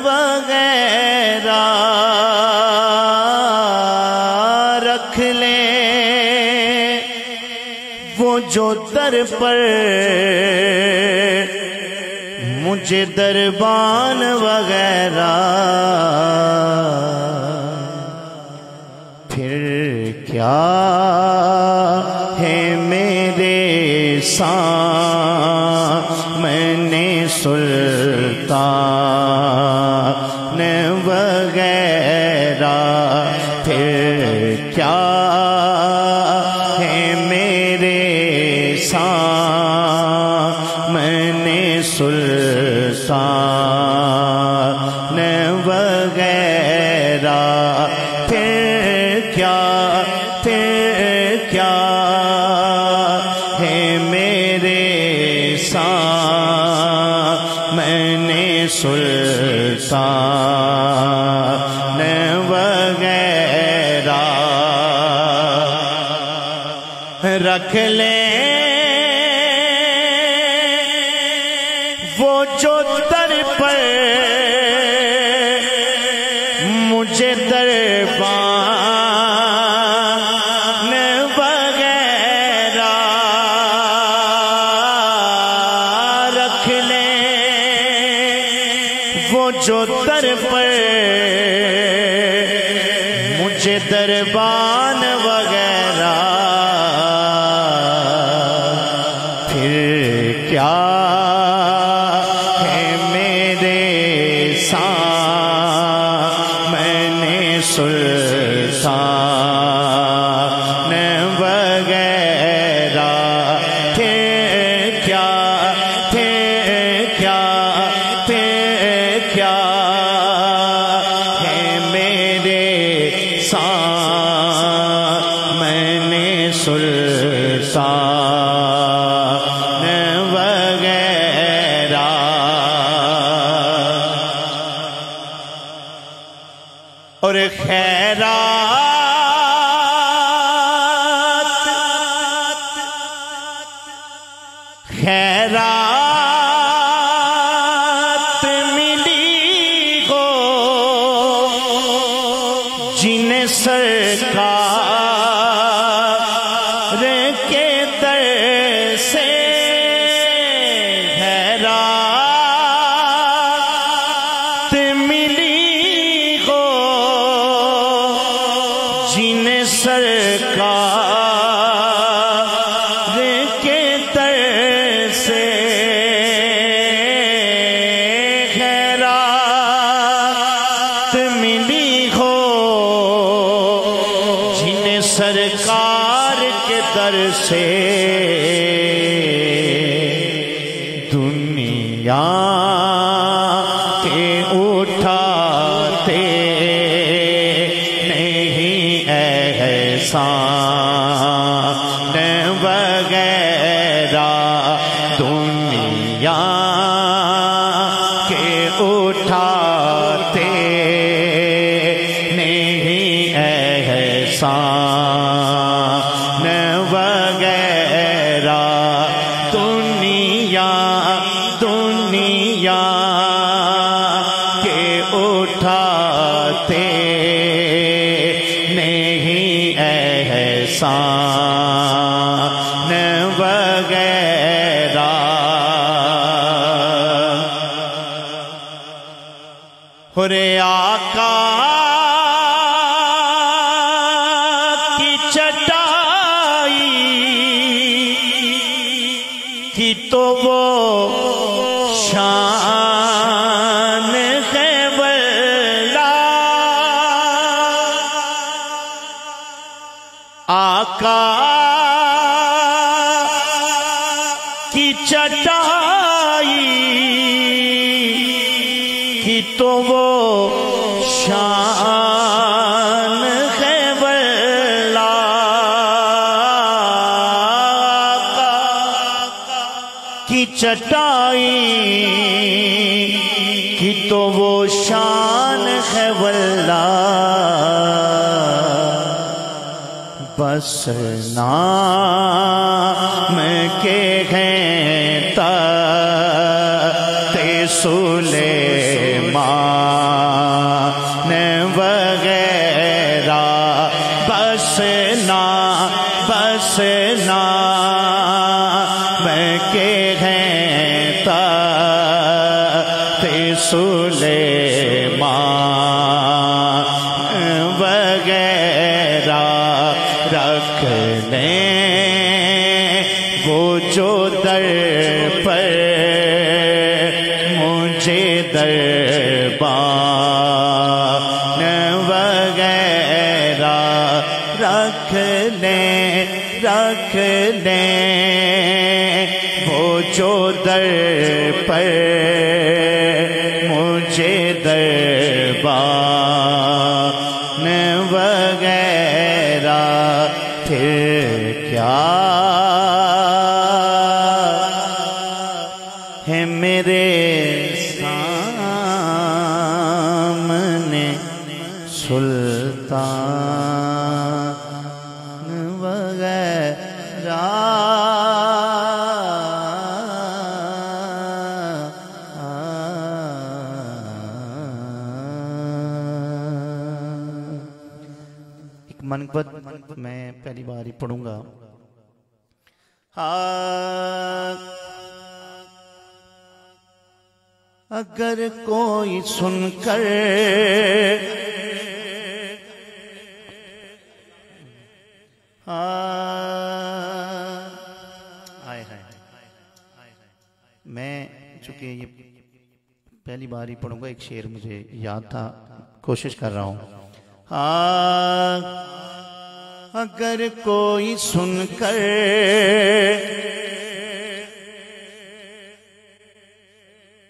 वगैरह रख ले वो जो दर पर मुझे दरबान वगैरह फिर क्या है मेरे सामने सुल्तान वगैरह फिर क्या है मेरे सामने सुल्तान वगैरह फिर क्या है मेरे सामने सुल्तान वगैरह रख ले वो जो दर पर मुझे दरबान वगैरह रख ले वो जो दर पर मुझे दरबान वगैरह फिर क्या है मेरे सामने सुल्तान वगैरह फिर क्या है मेरे सामने सुल्तान वगैरह और खैरात मिली हो जिन्हें सरकार के दर से खैरात मिली हो जिन्हें सरकार के दर से खैरात मिली हो जिन्हें सरकार के दर से दुनिया के उठाते नहीं एहसान वगैरह दुनिया के उठाते नहीं एहसान वगैरह दुनिया के उठाते नहीं एहसान वगैरह हुरे आका की चटाई की तो वो शान है वल्ला आका की चटाई की तो वो शान चटाई की तो वो शान है वल्लाह, बस नाम के हैं ताते सुलेमान वगैरह, बस नाम के हैं ताते सुलेमान वगैरह, रख लें वो जो दर पर मुझे दरबान वगैरह, रख लें वो जो दर पर मुझे दरबान वगैरह, फिर क्या है मेरे सामने सुल्तान वगैरह। एक मनक़बत मैं पहली बार ही पढ़ूंगा। अगर कोई सुनकर मैं चूंकि ये पहली बार ही पढ़ूंगा, एक शेर मुझे याद था, कोशिश कर रहा हूं। अगर कोई सुनकर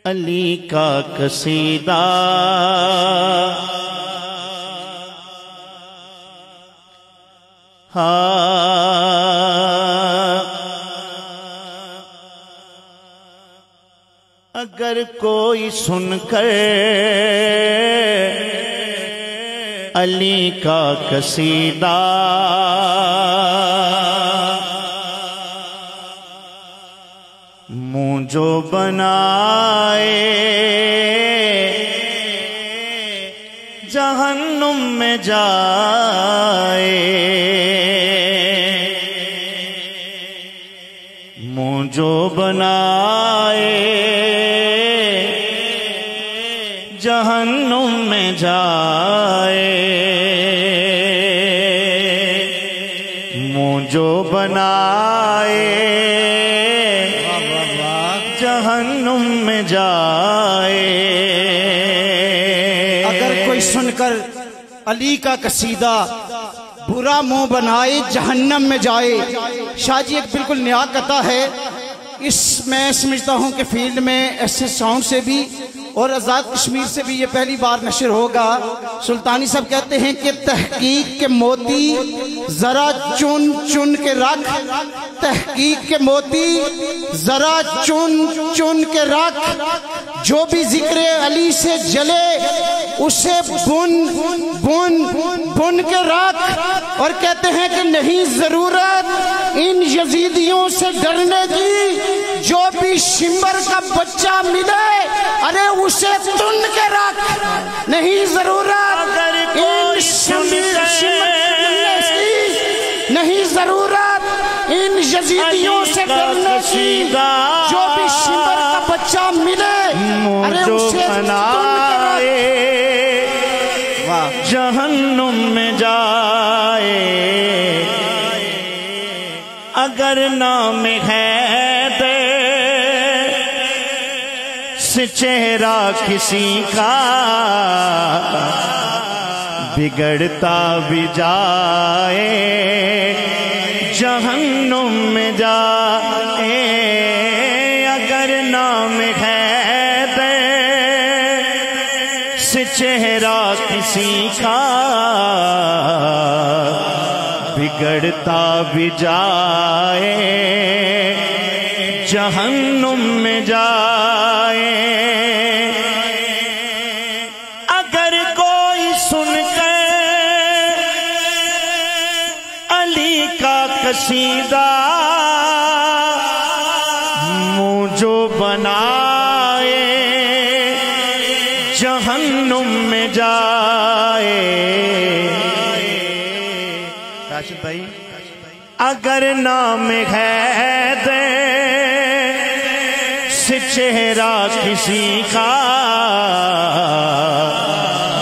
अली का कसीदा अगर कोई सुनकर अली का कसीदा मुँह जो बनाए जहन्नुम में जाए, मुँह जो बनाए जहन्नुम में जाए, मुँह जो बनाए जहन्नुम में जाए। अगर कोई सुनकर अली का कसीदा बुरा मुंह बनाए जहन्नम में जाए। शाह जी एक बिल्कुल नया कथा है। इस मैं समझता हूँ कि फील्ड में ऐसे साउंड से भी और आज़ाद कश्मीर से भी ये पहली बार नशर होगा। सुल्तानी साहब कहते हैं कि तहकीक के मोती जरा चुन चुन के रख, तहकीक के मोती जरा चुन चुन के रख, जो भी जिक्र अली से जले उसे बुन बुन बुन के रख। और कहते हैं कि नहीं जरूरत इन यजीदियों से डरने की, जो भी शिम्बर का बच्चा मिले अरे उसे तुन के रख। नहीं जरूरत इन नहीं जरूरत इन यजीदियों से डरने की, जो भी शिम्बर का बच्चा मिले अरे उसे तुन के रख। जहन्नुम में जाए अगर नाम हैदर से चेहरा किसी का बिगड़ता भी जाए, जहन्नुम में जाए अगर नाम हैदर से चेहरा किसी का बिगड़ता भी जाए, जहन्नुम में जाए। अगर कोई सुनकर अली का कसीदा मुँह जो बनाए जहन्नुम में जाए। राशिद भाई, अगर नाम है दे से चेहरा किसी का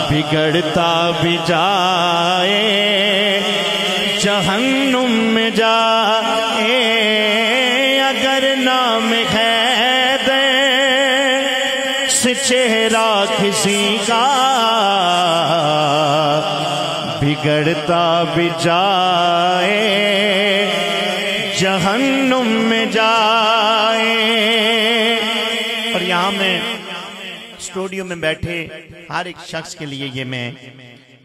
बिगड़ता भी जाए जहन्नुम में जाए। अगर नाम है दे से चेहरा किसी का बिगड़ता भी जाए जहन्नुम में जाए। और यहाँ मैं स्टूडियो में बैठे हर एक शख्स के लिए ये मैं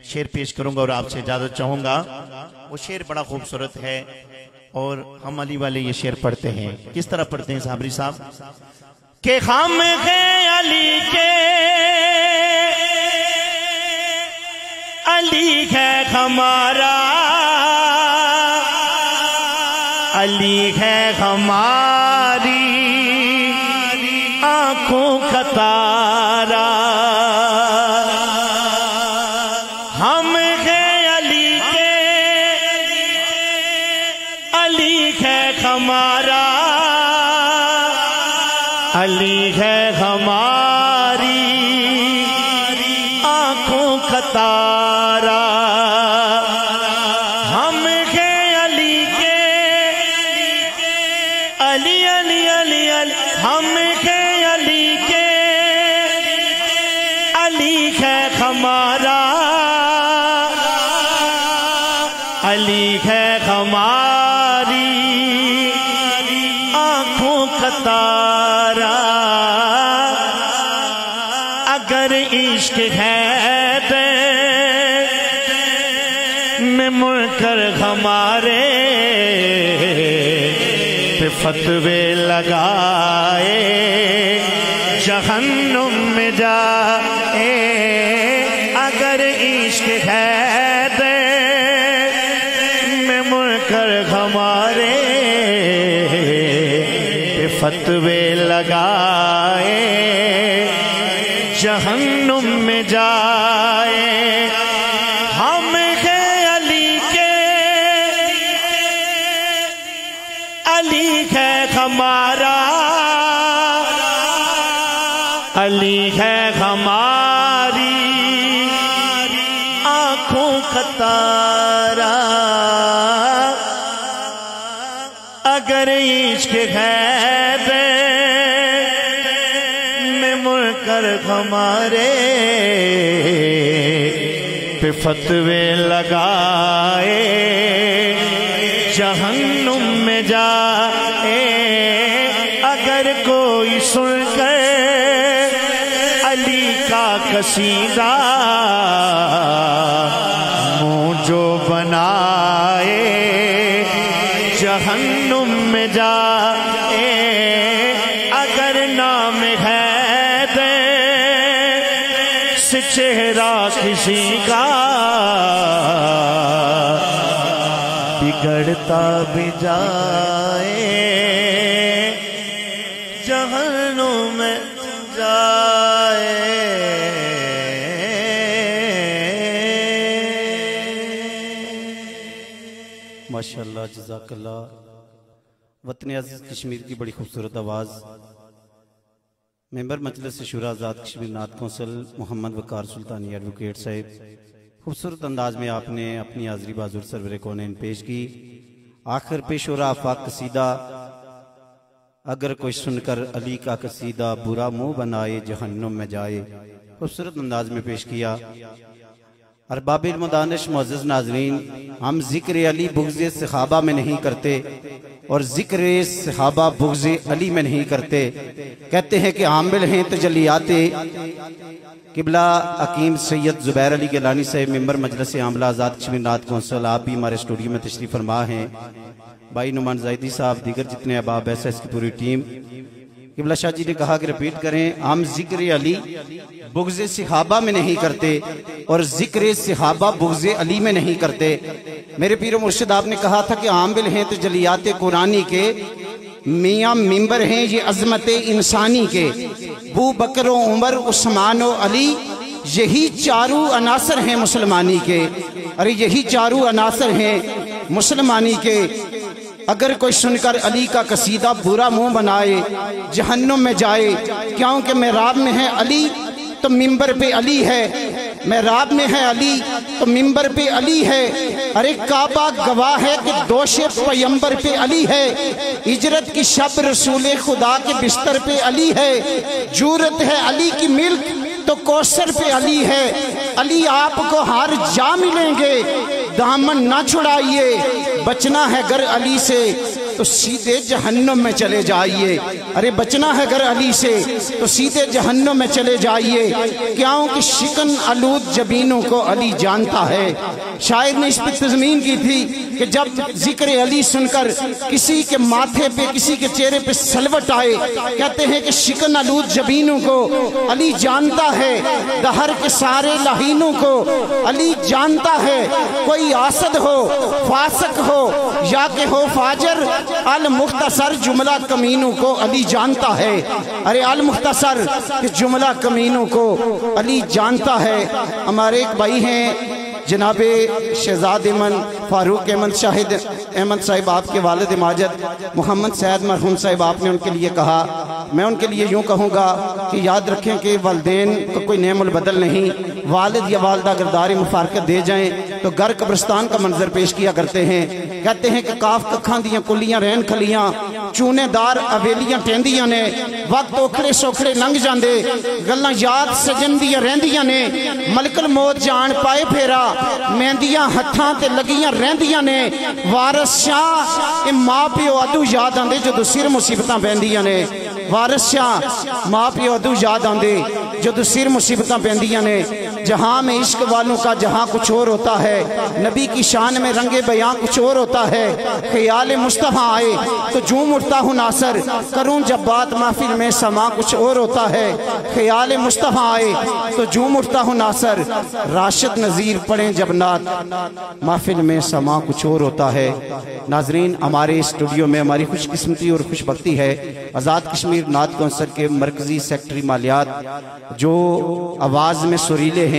शेर पेश करूंगा और आपसे इजाजत चाहूंगा। वो शेर बड़ा खूबसूरत है और हम अली वाले ये शेर पढ़ते हैं। किस तरह पढ़ते हैं साबरी साहब? के हम हैं अली के, अली है हमारा, अली है हमारी आंखों का तारा। हम हैं अली के, अली है हमारा, अली है हमारी आंखों का तारा। हम हैं अली के, अली अली अली अली, हम हैं अली के, अली है हमारा, अली है हमारी आंखों का तारा। अगर इश्क है दे में मुड़कर हमारे पे फतवे लगाए जहन्नुम में जाए। अगर इश्क है दे में मुड़कर हमारे पे फतवे लगाए जहन्नुम में जाए। हम हैं अली के, अली है हमारा, अली है हमारी आंखों का तारा। अगर इश्क है दे में मुड़कर हमारे पे फतवे लगाए जहन्नुम में जाए। अगर कोई सुनकर अली का कसीदा मुँह जो बनाए जहन्नुम में जाए। अगर नाम है दे से चेहरा किसी का बिगड़ता भी जाए जहन्नुम में जाए। माशाअल्लाह, जज़ाकल्लाह। वतन अज़ीज़ कश्मीर की बड़ी खूबसूरत आवाज़। मेंबर मजलिस शुरा आज़ाद कश्मीर नात कौंसल मोहम्मद वकार सुल्तानी एडवोकेट साहब, खूबसूरत अंदाज में आपने अपनी हाज़री बाजुर सरवर कौनैन पेश की। आखिर पेश हो रहा आफाक कसीदा, अगर कोई सुनकर अली का कसीदा बुरा मुँह बनाए जहन्नुम में जाए, खूबसूरत अंदाज में पेश किया। अरबाबिल मुदानिश मुअज़्ज़िज़ नाज़रीन, हम ज़िक्र अली बुग़्ज़े सहाबा में नहीं करते और ज़िक्र सहाबा बुग़्ज़े अली में नहीं करते। कहते हैं कि आमिल हैं तजल्लियाते किबला हकीम सैयद ज़ुबैर अली गिलानी साहब मेंबर मजलिस आमला आज़ाद कश्मीर नात कौंसल, आप भी हमारे स्टूडियो में तशरीफ़ फरमा हैं। भाई नुमान ज़ैदी साहब, दीगर जितने अहबाब ऐसा इसकी पूरी टीम। किबला शाह जी ने कहा कि रिपीट करें, हम जिक्र अली बुग़्ज़ सहाबा में नहीं करते और जिक्र सहाबा बुग़्ज़ अली में नहीं करते। मेरे पीर मुर्शिद आपने कहा था कि आमिल हैं तो जलियात कुरानी के, मियाँ मिंबर हैं ये अज़मत इंसानी के। बू बकर उमर उस्मान व अली यही चारों अनासर हैं मुसलमानी के। अरे यही चारों अनासर हैं मुसलमानी के। अगर कोई सुनकर अली का कसीदा बुरा मुंह बनाए जहन्नुम में जाए, क्योंकि मेराब में है अली तो मिंबर पे अली है, मेराब में है अली तो मिंबर पे अली है। अरे काबा गवाह है कि दोषे पैगंबर पे अली है, हिजरत की शब रसूल खुदा के बिस्तर पे अली है। जूरत है अली की मिल्क तो कौसर पे अली है। अली आपको हर जा मिलेंगे, दामन ना छुड़ाइए। बचना है गर अली से तो सीधे जहन्नुम में चले जाइए। अरे बचना है गर अली से तो सीधे जहन्नुम में चले जाइए, क्योंकि शिकन आलूद जबीनों को अली जानता है। शायर ने इस पर तज़मीन की थी कि जब जिक्र अली सुनकर किसी के माथे पे, किसी के चेहरे पे सलवट आए, कहते हैं कि शिकन आलूद जबीनों को अली जानता है, दहर के सारे लाहीनों को अली जानता है। कोई आसद हो, फासक हो या के हो फाजर, अल मुख्तसर जुमला कमीनों को अली जानता है। अरे अल मुख्तसर जुमला कमीनों को अली जानता है। हमारे एक भाई हैं जनाबे शहजाद अहमद फारूक अहमद शाहिद अहमद साहिब, आपके वालिद माजद मोहम्मद सैयद मरहूम साहिब, आपने उनके लिए कहा, मैं उनके लिए यूँ कहूँगा कि याद रखें कि वालिदैन को कोई नेमुल बदल नहीं। वालिद या वालदा अगर दारी मुफारकत दे जाएँ तो घर कब्रिस्तान का मंजर पेश किया करते हैं। कहते हैं कि काफ कखा दियाँ कुलियाँ रहन खलियाँ, चूनेदार अवेलियाँ टेंदियाँ ने, वक्त ओखड़े सोखड़े लंघ जाते, गल्लां याद सजन दियाँ रहंदियां ने। मलकल मौत जान पाए फेरा, मेहंदियां हत्थां ते लगियां रहंदियां ने। वारस शाह माँ प्यो अदू याद आंदे जदों सिर मुसीबतां पैंदियां ने। वारस शाह माँ प्यो अदू याद आंदे जदों सिर मुसीबतां पैंदियां ने। जहाँ में इश्क वालों का जहाँ कुछ और होता है, नबी की शान में रंगे बयां कुछ और होता है। ख्याल मुस्तफ़ा आए तो झूम उठता हूँ नासर, करूँ जब बात महफिल में समा कुछ और होता है। ख्याल मुस्तफ़ा आए तो झूम उठता हूँ नासर, राशिद नज़ीर पढ़े जब नात महफिल में समा कुछ और होता है। नाजरीन, हमारे स्टूडियो में हमारी खुशकिस्मती और खुशबख्ती है, आज़ाद कश्मीर नात कौंसिल के मरकजी सेक्रेटरी मालियात जो आवाज़ में सुरीले हैं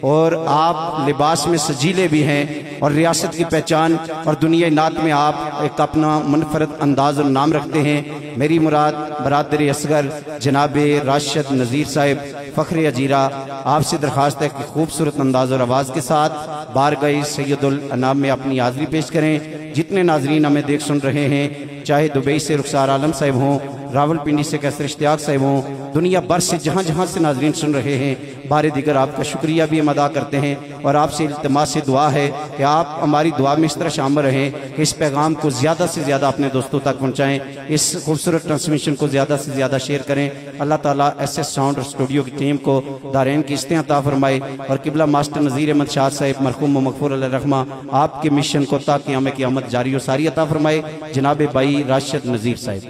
और आप लिबास में सजीले भी हैं और रियासत की पहचान और दुनिया नात में आप एक अपना मुनफरद अंदाज और नाम रखते हैं। मेरी मुराद बरादर असगर जनाबे राशिद नज़ीर साहिब फ़ख्र अजीरा, आपसे दरख्वास्त है कि खूबसूरत अंदाज और आवाज़ के साथ बारगाह सैयदुल अनाम में अपनी हाज़री पेश करें। जितने नाजरीन हमें देख सुन रहे हैं, चाहे दुबई से रुखसार आलम साहिब हों, रावलपिंडी से कैसर इश्तियाक साहिब हों, दुनिया भर से जहाँ जहाँ से नाजरीन सुन रहे हैं, बारे दिगर आपका शुक्रिया भी हम अदा करते हैं। और आपसे इल्तिमास से दुआ है कि आप हमारी दुआ में इस तरह शामिल रहें कि इस पैगाम को ज़्यादा से ज़्यादा अपने दोस्तों तक पहुँचाएँ, इस खूबसूरत ट्रांसमिशन को ज़्यादा से ज़्यादा शेयर करें। अल्लाह ताला ऐसे साउंड और स्टूडियो की टीम को दारैन की इस्तें अता फरमाए और किबला मास्टर नज़ीर अहमद शाह साहिब मरहूम मगफूर अलैहि रहमा आपके मिशन को ताकि हमें क़यामत जारी और सारी अता फरमाए। जनाब भाई राशिद नज़ीर साहिब।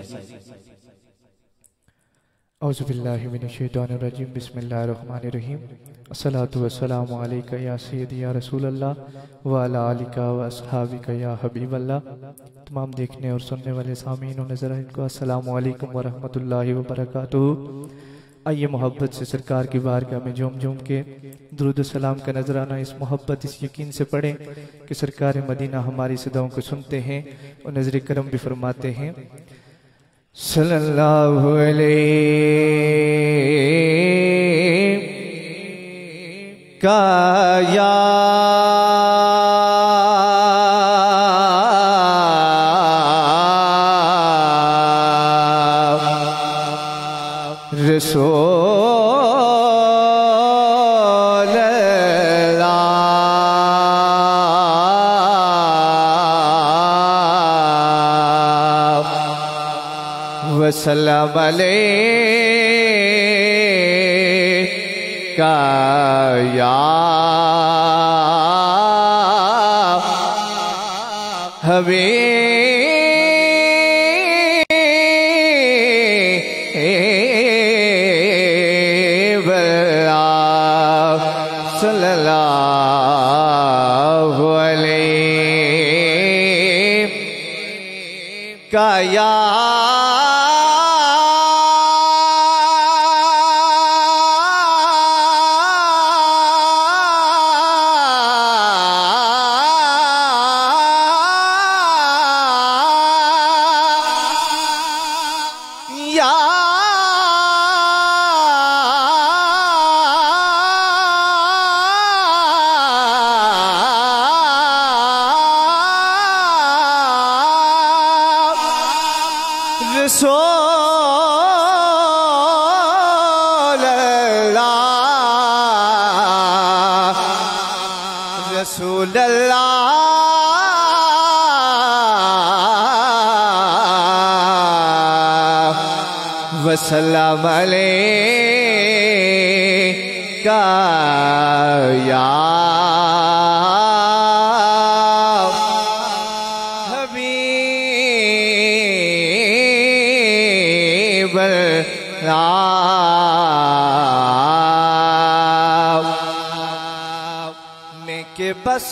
औज़ुबिल्लाहिमिनश्शैतानिर्रजीम, बिस्मिल्लाहिर्रहमानिर्रहीम। अस्सलातु वस्सलामु अलैका या सय्यदी या रसूलल्लाह व अला आलिका व अस्हाबिका या हबीबल्लाह। तमाम देखने और सुनने वाले सामीन और नज़राइन को अस्सलामु अलैकुम व रहमतुल्लाहि व बरकातुहू। आइए मोहब्बत से सरकार की बारगाह में झूम झूम के दुरूद सलाम का नजराना इस मोहब्बत इस यकीन से पढ़ें कि सरकार मदीना हमारी सदाओं को सुनते हैं और नजर करम भी फरमाते हैं। सल्लल्लाहु अलैहि का या रसूल अल्लाह वसल्लम अलैका या हबीब सल्लल्लाहु अलैहि का या रसूल अल्लाह वसल्लम अलैका या हबीब अल्लाह ने के बस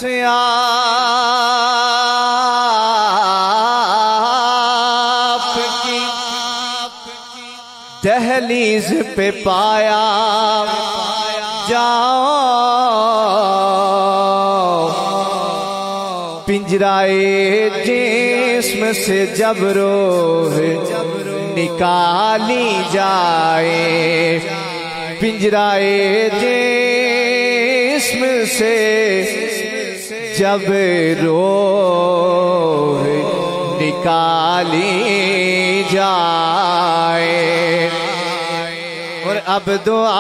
आपकी दहलीज पे पाया जाओ पिंजराए जिस्म से जब रूह निकाली जाए पिंजराए जिस्म से जब रूह निकाली जाए और अब दुआ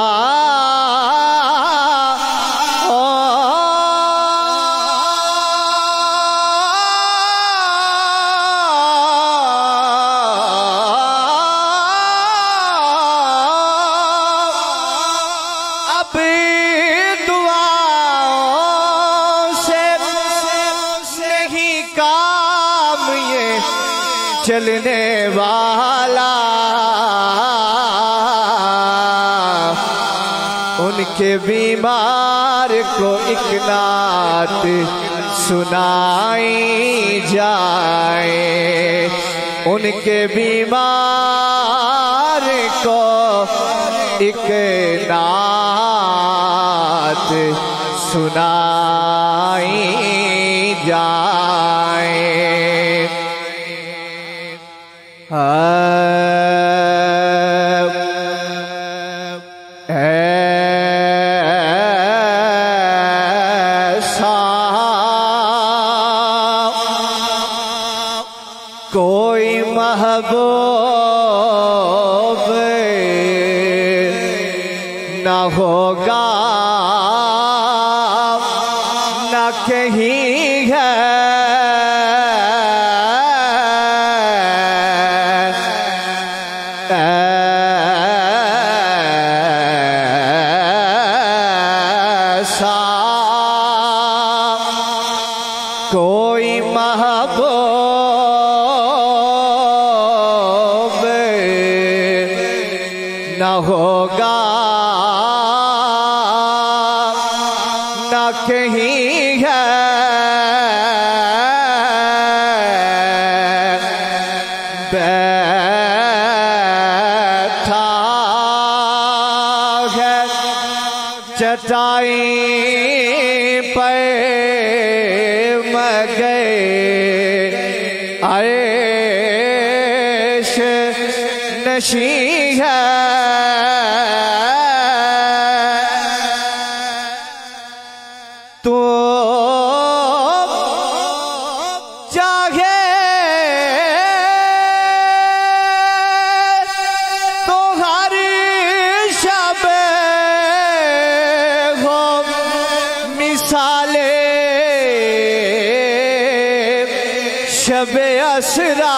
अब दुआओं से नहीं काम ये चलने वाला उनके बीमार को एक नात सुनाई जाए उनके बीमार को एक नात सुनाई जाए ऐसा कोई महबूब न होगा न कहीं है ऐसा कोई महबूब न होगा न कहीं है बैठा है चटाई पे मगे आयश नशी है तो चाहे तो हर शब हो मिसाले शब असरा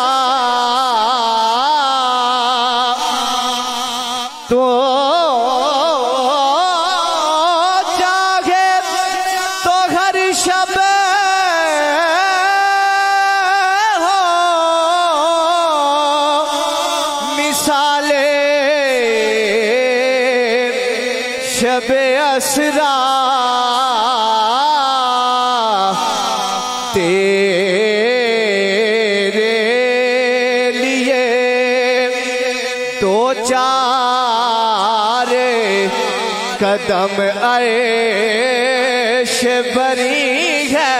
तो चाहे तो हर शब हो मिसाले शब शबे असरा तेरे लिए दो चार कदम ऐश बरी है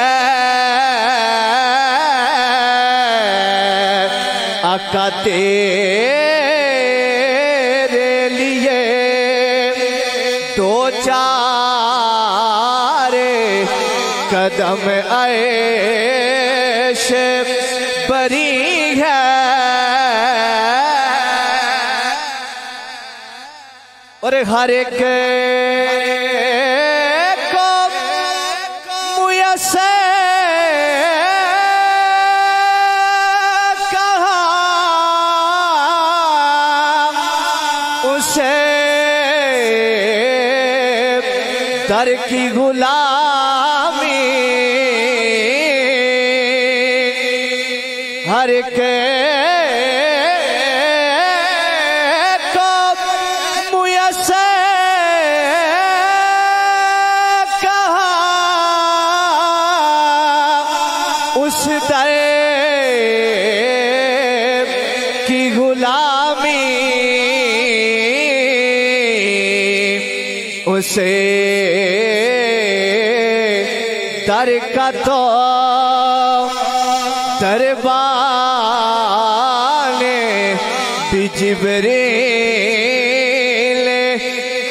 आका तेरे लिए दो चार कदम ऐश बरी है और हर एक को मुयस्सर कहा उसे दर की गुलामी हर एक उस दर की गुलामी उसे दर का तो दरबाने भी जिब्रील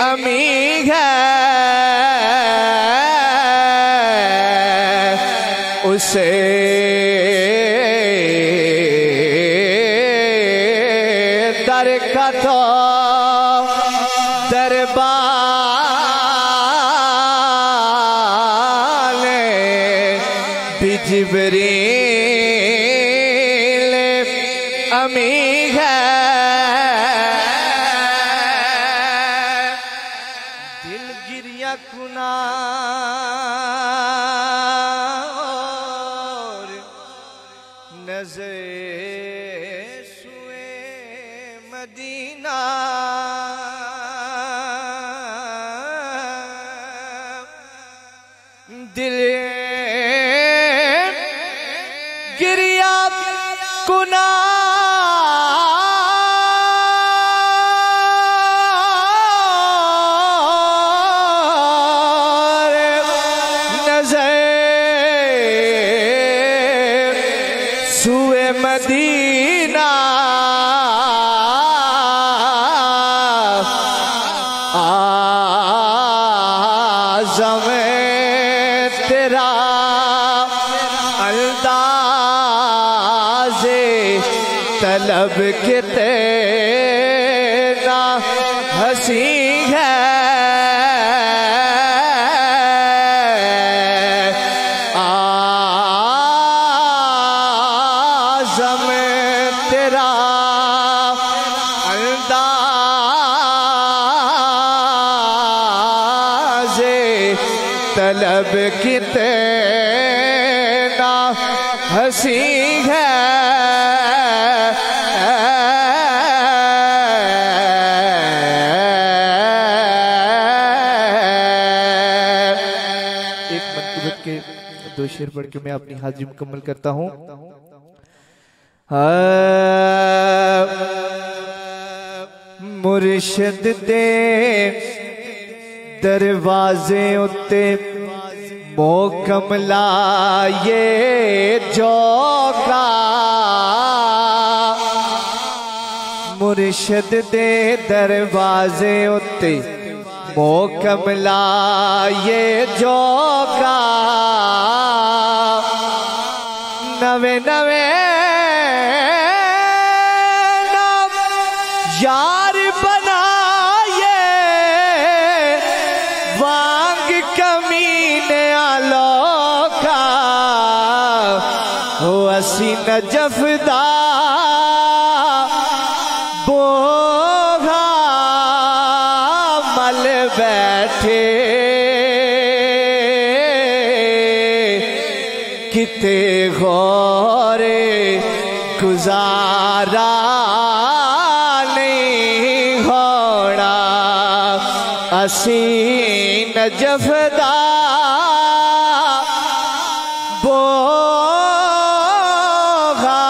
अमी है उसे दर का तो दरबाने भी जिब्रील अमी है दिल गिरिया कुना नज़र सुए मदीना दिल गिरिया कुना सुए मदीना आज़म तेरा अंदाज़े तलब के तेरा हंसी है तेरा अंदाज़े तलब की तेरा हंसी है एक मंक़ूबत के दो शेर पढ़ के मैं अपनी हाजिरी मुकम्मल करता हूँ। मुर्शिद दे दरवाजे उत्ते मोहकम लाए जोगा मुर्शिद दे दरवाजे उत्ते मोहकम लाए जोगा नवे नवे यार बनाए वांग कमीने आलों का हो असी नजफदा बोगा मल बैठे किते गौरे गुजारा असी नजफदा बोगा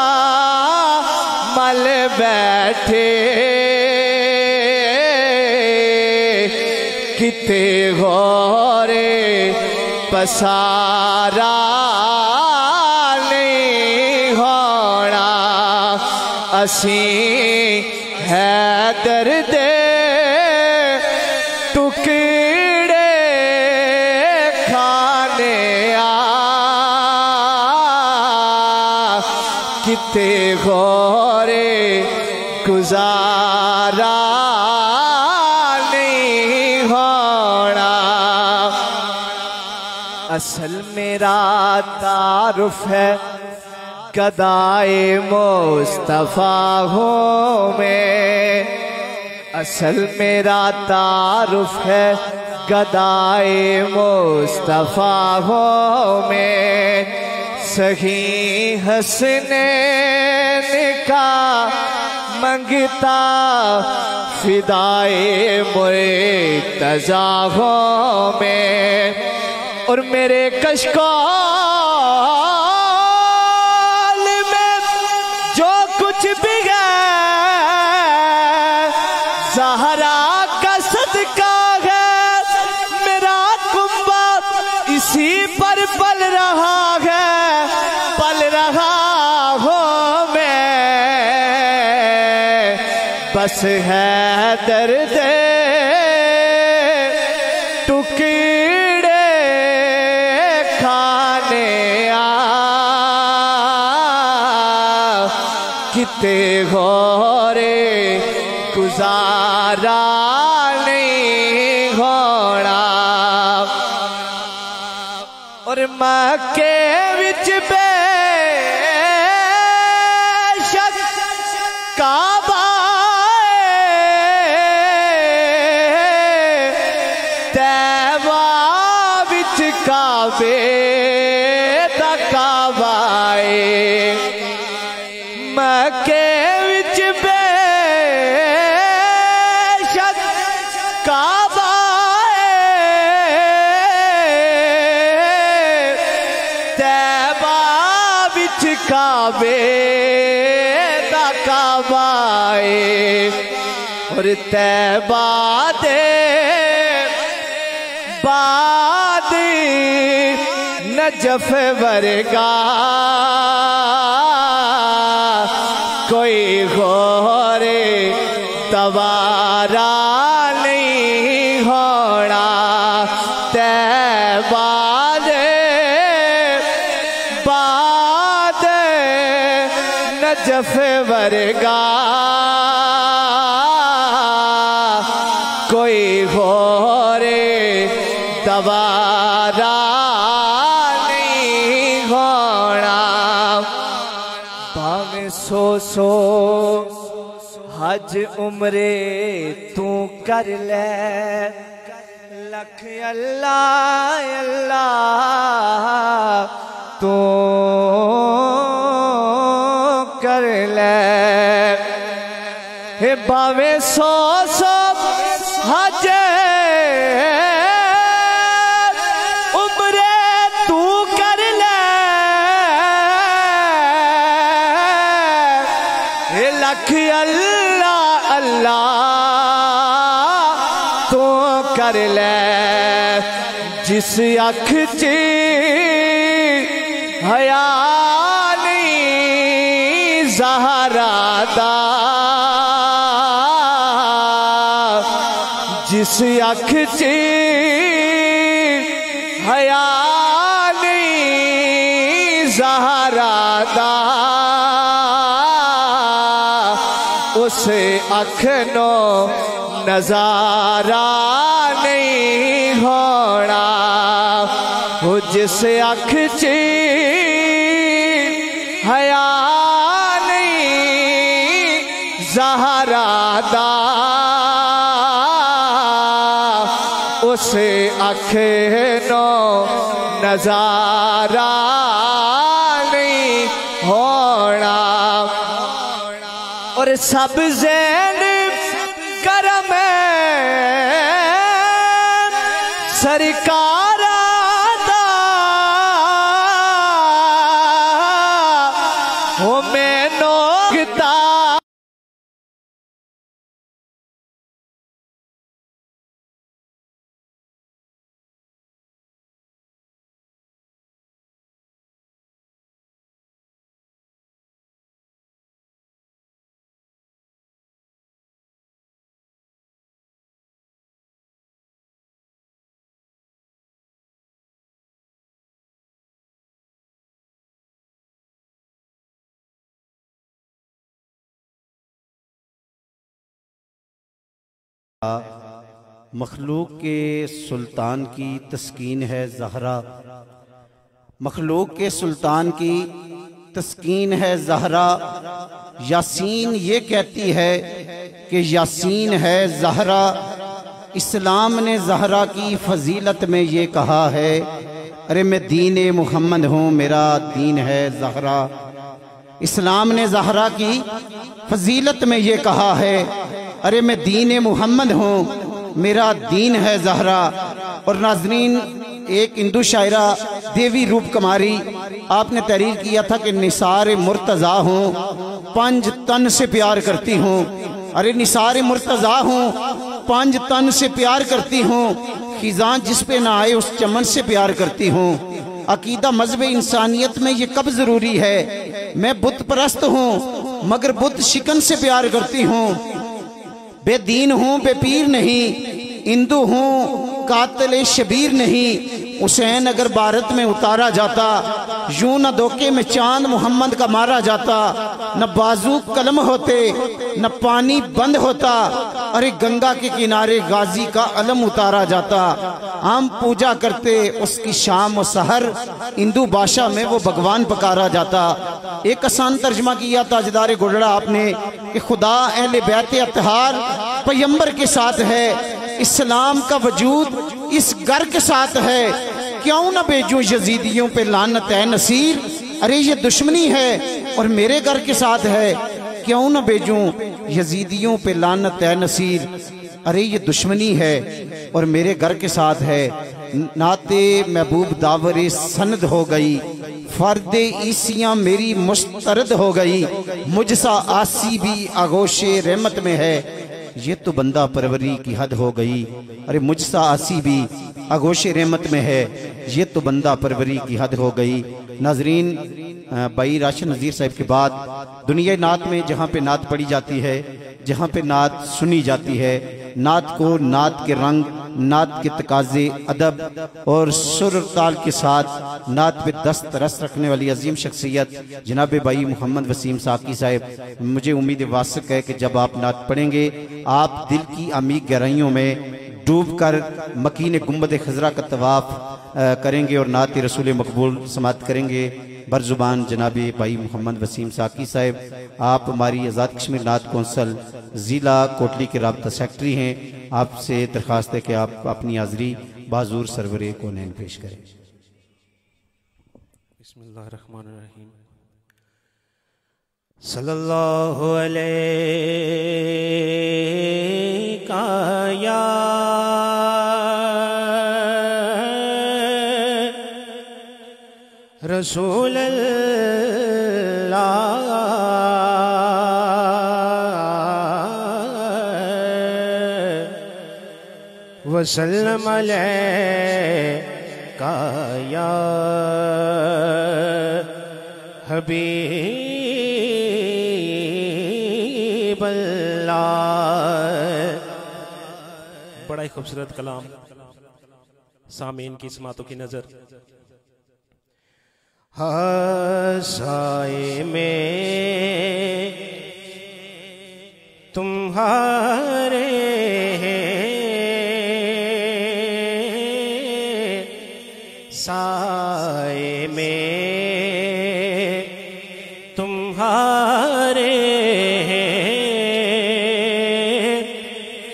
मल बैठे किते गोरे पसारा नहीं होना असी है दर्द टुकड़े खाने किते गोरे गुजारा नहीं होना असल मेरा तारुफ है गदाए मुस्तफा हूँ मैं असल मेरा तारुफ है गदाए मुस्तफा हूँ मैं सही हसनैन का मंगता फिदाए मुर्तज़ा हूँ मैं और मेरे कशकोल में जो कुछ भी है ज़हरा का सदका है मेरा कुंबा इसी पर पल रहा है पल रहा हूँ मैं बस है दर्द टुकड़े खाने किते गोरे गुजारा नहीं होना और मक्के विच बेशक काबा तैबा विच काबे दा काबा मक्के विच बेशक काबा तैबा विच काबे दा काबा और तैबा दे बाद नजफ वर्गा कोई गोरे तवारा नहीं होना तैबा दे बाद नजफ वर्गा कोई गोरे तवारा नहीं होना भावे सो हज उम्रे तू कर ले लख अल्लाह अल्लाह तू कर ले हे भावे सो हज उम्रे तू कर ले हे लख अल्लाह अल्लाह तू कर ले जिस अख च हया नहीं ज़हरा दा जिस अख च हया नहीं ज़हरा दा उस अख नो नजारा नहीं होना वो जिस अख च हया नहीं ज़हरा दा उस अख नो नजारा नहीं होना और सब ज़ैन करम सरकार दा हो मैनू गिता मखलूक के सुल्तान की तस्कीन है ज़हरा, मखलूक के सुल्तान की तस्कीन है ज़हरा। यासीन ये कहती है कि यासीन है ज़हरा। इस्लाम ने ज़हरा की फजीलत में ये कहा है, अरे मैं दीन मुहम्मद हूँ, मेरा दीन है ज़हरा। इस्लाम ने ज़हरा की फजीलत में ये कहा है, अरे मैं दीन मुहम्मद हूँ, मेरा दीन है ज़हरा। और नाजरीन, एक हिंदू शायरा देवी रूप कुमारी आपने तहरीर किया था कि निसार मुर्तज़ा हूँ, 5 तन से प्यार करती हूँ। अरे निसार मुर्तज़ा हूँ, 5 तन से प्यार करती हूँ, खिज़ां जिस पे ना आए उस चमन से प्यार करती हूँ। अकीदा मज़हब इंसानियत में ये कब ज़रूरी है? मैं बुत परस्त हूँ मगर बुत शिकन से प्यार करती हूँ। बेदीन हूँ बेपीर नहीं, हिंदू हूँ कातिल शबीर नहीं। हुसैन अगर भारत में उतारा जाता, यूं न धोखे में चांद मोहम्मद का मारा जाता। न बाजू कलम होते न पानी बंद होता, अरे गंगा के किनारे गाजी का अलम उतारा जाता। हम पूजा करते उसकी शाम और सहर, हिंदू भाषा में वो भगवान पकारा जाता। एक आसान तर्जमा किया ताजदार गुडड़ा आपने कि खुदा अहले बैत अतहार पैगंबर के साथ है, इस्लाम का वजूद इस घर के साथ है। क्यों न भेजूं यजीदियों पे लानत है नसीर, अरे ये दुश्मनी है और मेरे घर के साथ है। क्यों न भेजूं यजीदियों पे लानत है नसीर, अरे ये दुश्मनी है और मेरे घर के साथ है। नाते महबूब दावरे सनद हो गई, फर्दे ईसियां मेरी मुस्तरद हो गई। मुझसा आसी भी आगोशे रहमत में है, ये तो बंदा परवरी की हद हो गई। अरे मुझसा आसी भी आगोशे रहमत में है, ये तो बंदा परवरी की हद हो गई। नाजरीन, भाई राशिद नज़ीर साहब के बाद दुनिया नात में जहाँ पे नात पढ़ी जाती है, जहाँ पे नात सुनी जाती है, नात को नात के रंग, नात के तकाजे, अदब और सुर ताल के साथ नात पे दस्त रस रखने वाली अजीम शख्सियत जनाब भाई मोहम्मद वसीम साकी साहब, मुझे उम्मीद वासिक है कि जब आप नात पढ़ेंगे आप दिल की अमीक गहराइयों में डूब कर मकीन गुंबद खजरा का तवाफ करेंगे और नात रसूल मकबूल समात करेंगे। बरजुबान जनाबे भाई मोहम्मद वसीम साकी साहब, आप हमारी आज़ाद कश्मीर नात कौंसल ज़िला कोटली के राब्ता सेक्रेटरी हैं। आपसे दरख्वास्त है कि आप अपनी हाज़री बाज़ूर सरवरे को नैन पेश करें। बिस्मिल्लाहिर्रहमानिर्रहीम। सल्लल्लाहु अलैहि या रसूल अल्लाह वसल्लम अलैका या हबीब अल्लाह। बड़ा ही खूबसूरत कलाम, सामीन की समातों की नजर। साए में तुम्हारे साए में तुम्हारे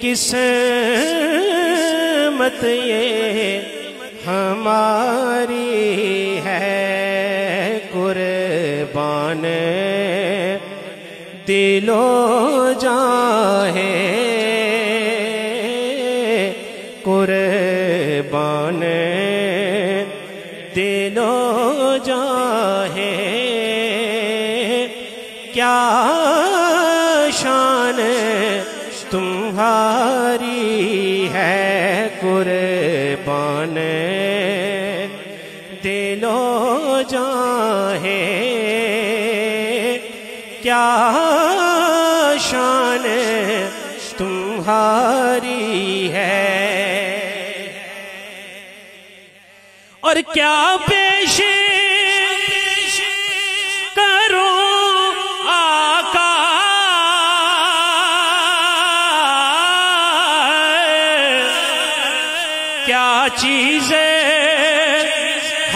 किस्मत ये हमारी है, कुर्बान दिलो जाहे कुर्बान कुर्बान दिलो जाहे क्या शान तुम्हारी है कुर्बान दिलो जाहे क्या शान तुम्हारी है और क्या पेश करूं आका क्या चीजें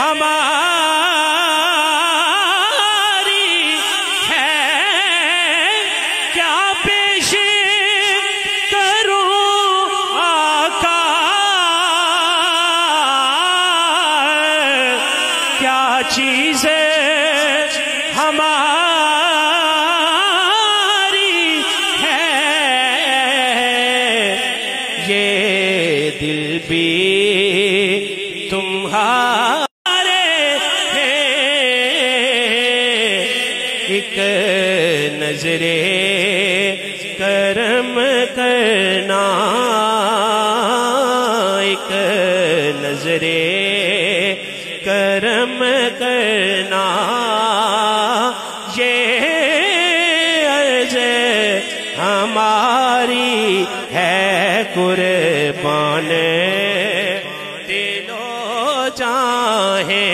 हमारी है क्या पेश करूं आका क्या चीजें हमारी है ये दिल भी तुम्हारे हैं एक नजरे करम करना एक नजरे करम करना ये अर्ज हमारी है कुर्बान दिलो चाहे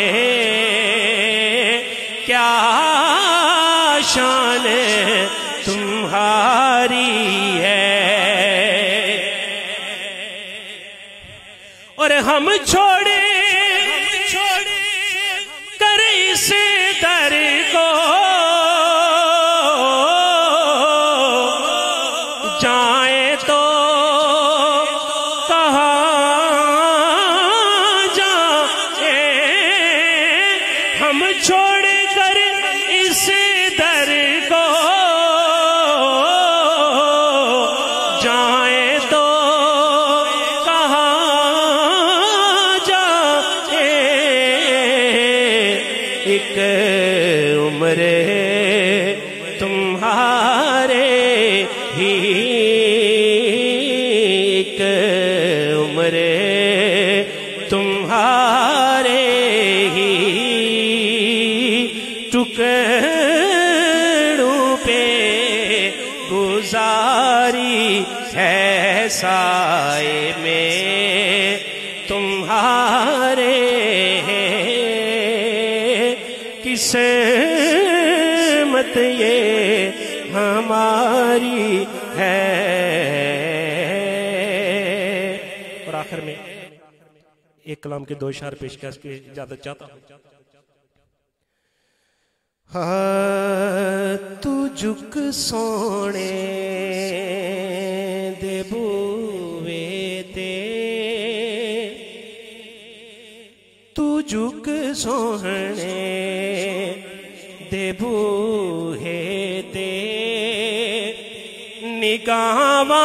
क्या शान तुम्हारी है और हम छोड़े कर इस दर को जाए तो हम छोड़ कर इस दर को जाए तो कहाँ जाए एक उम्र तुम्हारे ही एक उम्र तुम्हारे ही टुकड़ों पे गुजारी है साए में तुम्हारे किस्मत ये हमारी है। और आखिर में एक कलाम के दो इशार पेश कर के इजाजत चाहता हूं। तू झुक सोने दे बूवे ते तू झुक सोहने दे बूहे ते निगाहां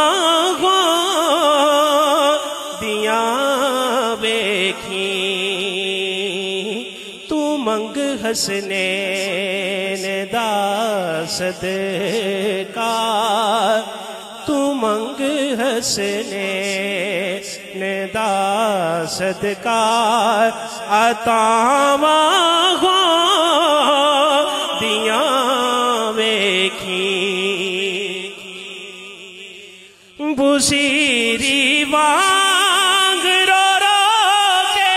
दिया वेखी तू मंग हसने दा सदका तू मंग हसने दा सदका अतावा दिया वेखी बुसीरी वांग रो रो के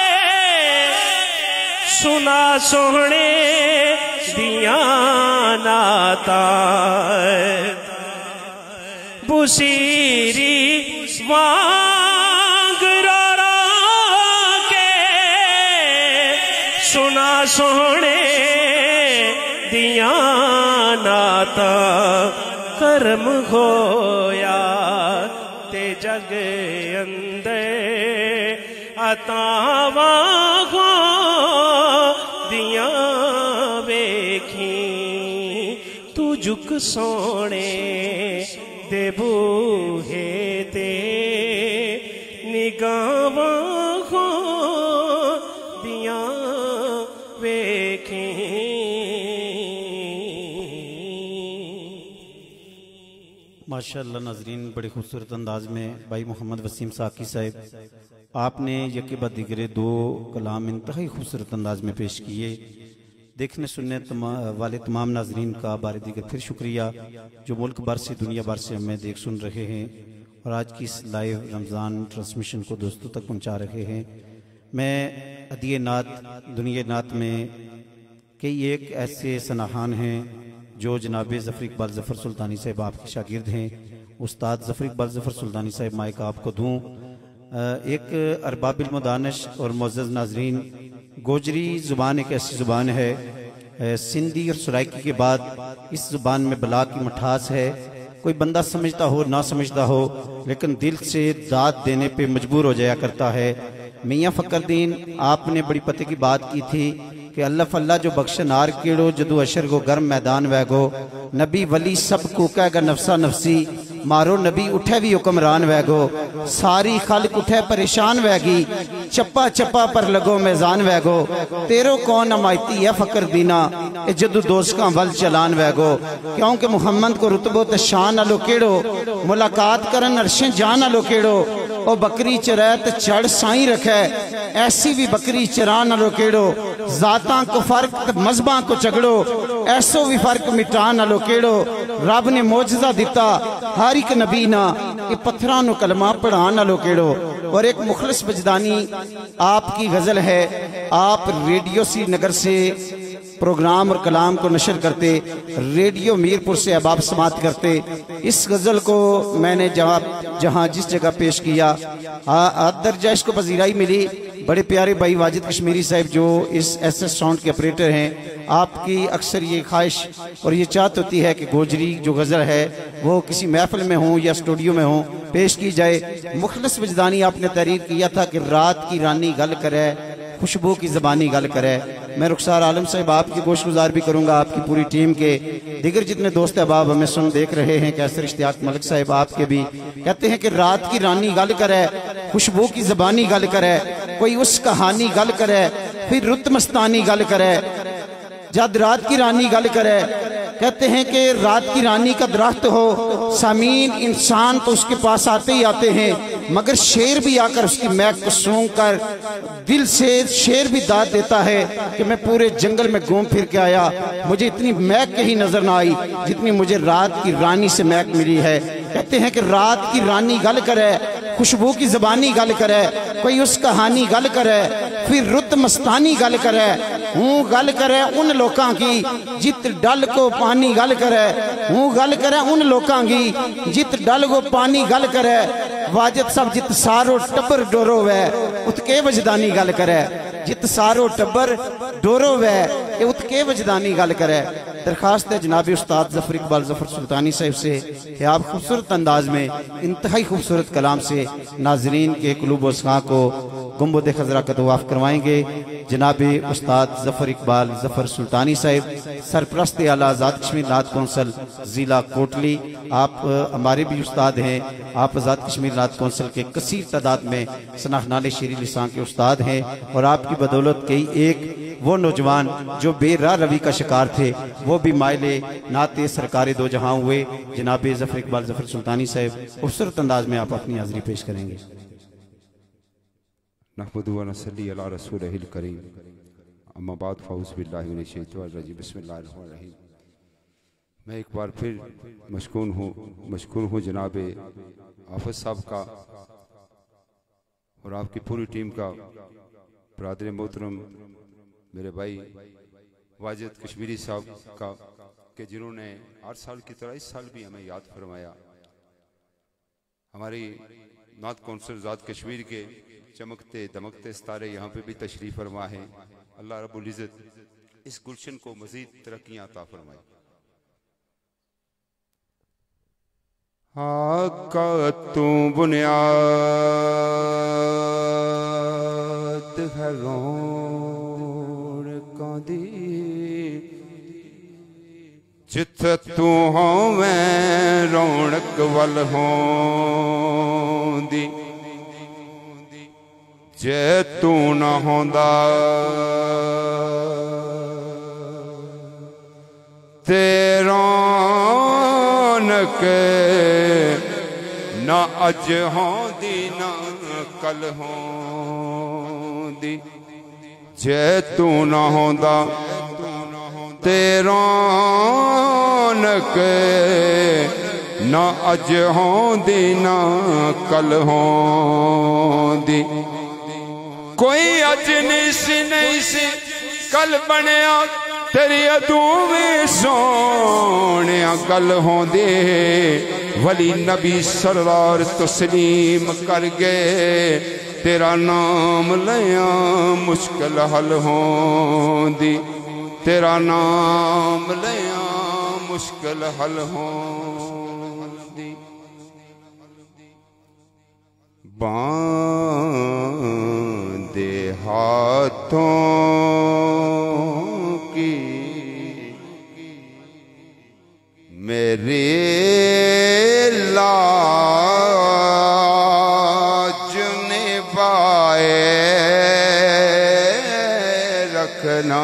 सुना सोहने दिया नाता बुसीरी वांग रो रो के सुना सोहने दिया नाता कर्म होया ते जग अंदर अतावा दिया वेखी तू झुक सोने दे बूहे ते निगाहां माशाअल्लाह नाजरीन, बड़े खूबसूरत अंदाज में भाई मोहम्मद वसीम साकी साहब आपने यके बाद दिगरे दो कलाम इंतहाई खूबसूरत अंदाज में पेश किए। देखने सुनने वाले तमाम नाजरीन का बारे दिगर फिर शुक्रिया जो मुल्क भर से दुनिया भर से हमें देख सुन रहे हैं और आज की इस लाइव रमज़ान ट्रांसमिशन को दोस्तों तक पहुंचा रहे हैं। मैं अदिए नात दुनिया नात में कई एक ऐसे सनाहान हैं जो जनाब ज़फ़र इक़बाल ज़फ़र सुल्तानी साहब आपके शागिर्द हैं। उस्ताद ज़फ़र इक़बाल ज़फ़र सुल्तानी साहब माइक आपको दूँ। एक अरबाबिल मुदानश और मुअज़्ज़ज़ नाजरीन, गोजरी ज़ुबान एक ऐसी ज़ुबान है, सिंधी और सराइकी के बाद इस ज़ुबान में बला की मठास है। कोई बंदा समझता हो ना समझता हो लेकिन दिल से दाद देने पे मजबूर हो जाया करता है। मियाँ फ़खरुद्दीन आपने बड़ी पते की बात की थी कि अल्लाह फल्ला जो बख्शनार केड़ो जदू अशर को गर्म मैदान वैगो, नबी वली सब को कहगा नफसा नफसी, मारो नबी उठे भी हुक्मरान वैगो, सारी खालिक उठे परेशान वैगी, चप्पा चप्पा पर लगो मैजान वैगो, तेरो कौन अमायती है फ़खरुद्दीना जदू दोस्का वल चलान वैगो, क्योंकि मुहम्मद को रुतबो ते शान अलो केड़ो, मुलाकात करन अरशे जान अलो केड़ो, ओ बकरी चरैत चढ़ साई रखे, ऐसी भी बकरी चरा नालो केड़ो, जाता को फर्क मजहबा को झगड़ो, ऐसो भी फर्क मिटा नालो केड़ो, रब ने मोजजा दिता हर एक नबी ना कि पत्थरां नु कलमा पढ़ा नालो केड़ो। और एक मुखलिस वजदानी आपकी गजल है, आप रेडियो श्रीनगर से प्रोग्राम और कलाम को नशर करते, रेडियो मीरपुर से अहबाब समात करते। इस गजल को मैंने जहाँ जिस जगह पेश किया दर्जा इसको पजीराई मिली। बड़े प्यारे भाई वाजिद कश्मीरी साहब जो इस SS साउंड के ऑपरेटर हैं, आपकी अक्सर ये ख्वाहिश और ये चाहत होती है कि गोजरी जो गज़ल है वो किसी महफिल में हो या स्टूडियो में हो पेश की जाए। मुखलिस वजदानी आपने तहरीर किया था कि रात की रानी गल करे, खुशबू की ज़बानी गल करे। मैं रुखसार आलम साहब आपकी गोशगुजार भी करूँगा, आपकी पूरी टीम के दिगर जितने दोस्त अहबाब हमें सुन देख रहे हैं, कैसर इश्तियाक मलिक साहब आपके भी कहते हैं कि रात की रानी गल करे, खुशबू की ज़बानी गल करे, कोई उस कहानी गल करे, फिर रुत मस्तानी गल करे, जब रात की रानी गल करे। कहते हैं कि रात की रानी का दरख्त हो, सामीन इंसान तो उसके पास आते ही आते हैं, मगर शेर भी आकर उसकी महक को सूंघ कर दिल से शेर भी दाद देता है कि मैं पूरे जंगल में घूम फिर के आया, मुझे इतनी महक कहीं नजर ना आई जितनी मुझे रात की रानी से महक मिली है। कहते हैं कि रात की रानी गल करे, खुशबू की ज़बानी गल करे, कोई उस कहानी गल करे, फिर रुत मस्तानी गल करे, हूँ गल करे उन लोकां की जित डल को पानी गल करे, हूँ गल करे उन लोकां की जित डल को पानी गल करे, वाजिद सब जित सारो टब्बर डोरो वे उत्के वजदानी गल करे, जित सारो टब्बर डोरो वे उत्के वजदानी गल करे। दरखास्त है जनाब उस्ताद ज़फ़र इक़बाल ज़फ़र सुल्तानी साहब से कि आप खूबसूरत अंदाज में इंतहाई खूबसूरत कलाम से नाजरीन के कुलूब व सग़ा को गुंबद खज़रा का तवाफ़ करवाएंगे। जनाब उस्ताद ज़फ़र इक़बाल ज़फ़र सुल्तानी साहब, सरपरस्त आला आज़ाद कश्मीर नात कौंसल ज़िला कोटली, आप हमारे भी उस्ताद हैं। आप आज़ाद कश्मीर नात कौंसल के कसीर तादाद में सनाहनाले शेरी लिसान के उस्ताद हैं और आपकी बदौलत कई एक वो नौजवान जो बेराह रवि का शिकार थे वो भी माइले नाते सरकार दो जहां हुए। जनाब ज़फ़र इक़बाल ज़फ़र सुल्तानी साहब खूबसूरत अंदाज में आप अपनी हाज़िरी पेश करेंगे। नहमदु व नसल्ली अला रसूलिहिल करीम, अम्मा बाद फ़ऊज़ बिल्लाहि मिनश शैतानिर रजीम, बिस्मिल्लाहिर रहमानिर रहीम। मैं एक बार फिर मशकूर हूँ जनाब हाफ़िज़ साहब का और आपकी पूरी टीम का, बरादर मोहतरम मेरे भाई वाजिद कश्मीरी साहब का, कि जिन्होंने हर साल की तरह इस साल भी हमें याद फरमाया। हमारी नात कौंसल आज़ाद कश्मीर के चमकते दमकते सितारे यहाँ पे भी तशरीफ़ फरमा है। अल्लाह रब्बुल इज़्ज़त इस गुलशन को मज़ीद तरक्कियाँ अता फरमाए। आका तू बुनियाद है रौनकां दी, जिथे तू होवें रौनक वल होंदी, जे तू न होंदा ते रौनक ना अज होंदी ना कल होंदी जे तू ना होंदा ते रौनक ना अज होंदी ना कल होंदी कोई अज नहीं सी कल बनया तेरी अदू भी सोने गल होंदे वली नबी सरदार तस्लीम कर गए तेरा नाम लिया मुश्किल हल होंदी तेरा नाम लिया मुश्किल हल होंदी बांधे हाथों की मेरे लाज निभाए रखना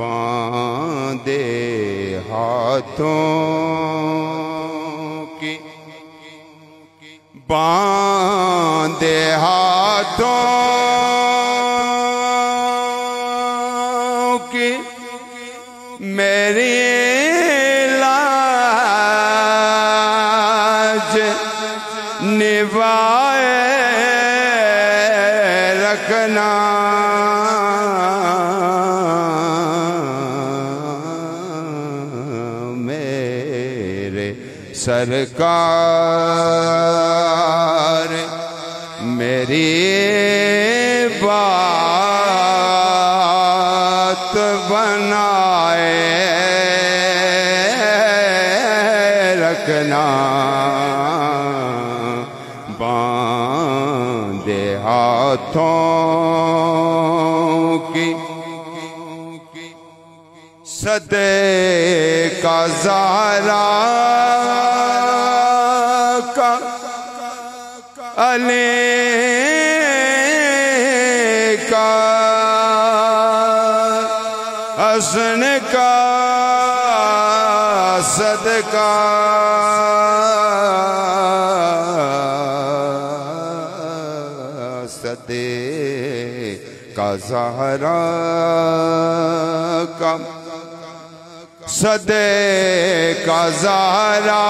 बांधे हाथों की बांधे हाथों की मेरी लाज निभाए रखना मेरे सरकार मेरी बात बनाए रखना बांधे हाथों की सदे का ज़हरा का अली का हसन का सदका सदे का ज़हरा का सदे का ज़हरा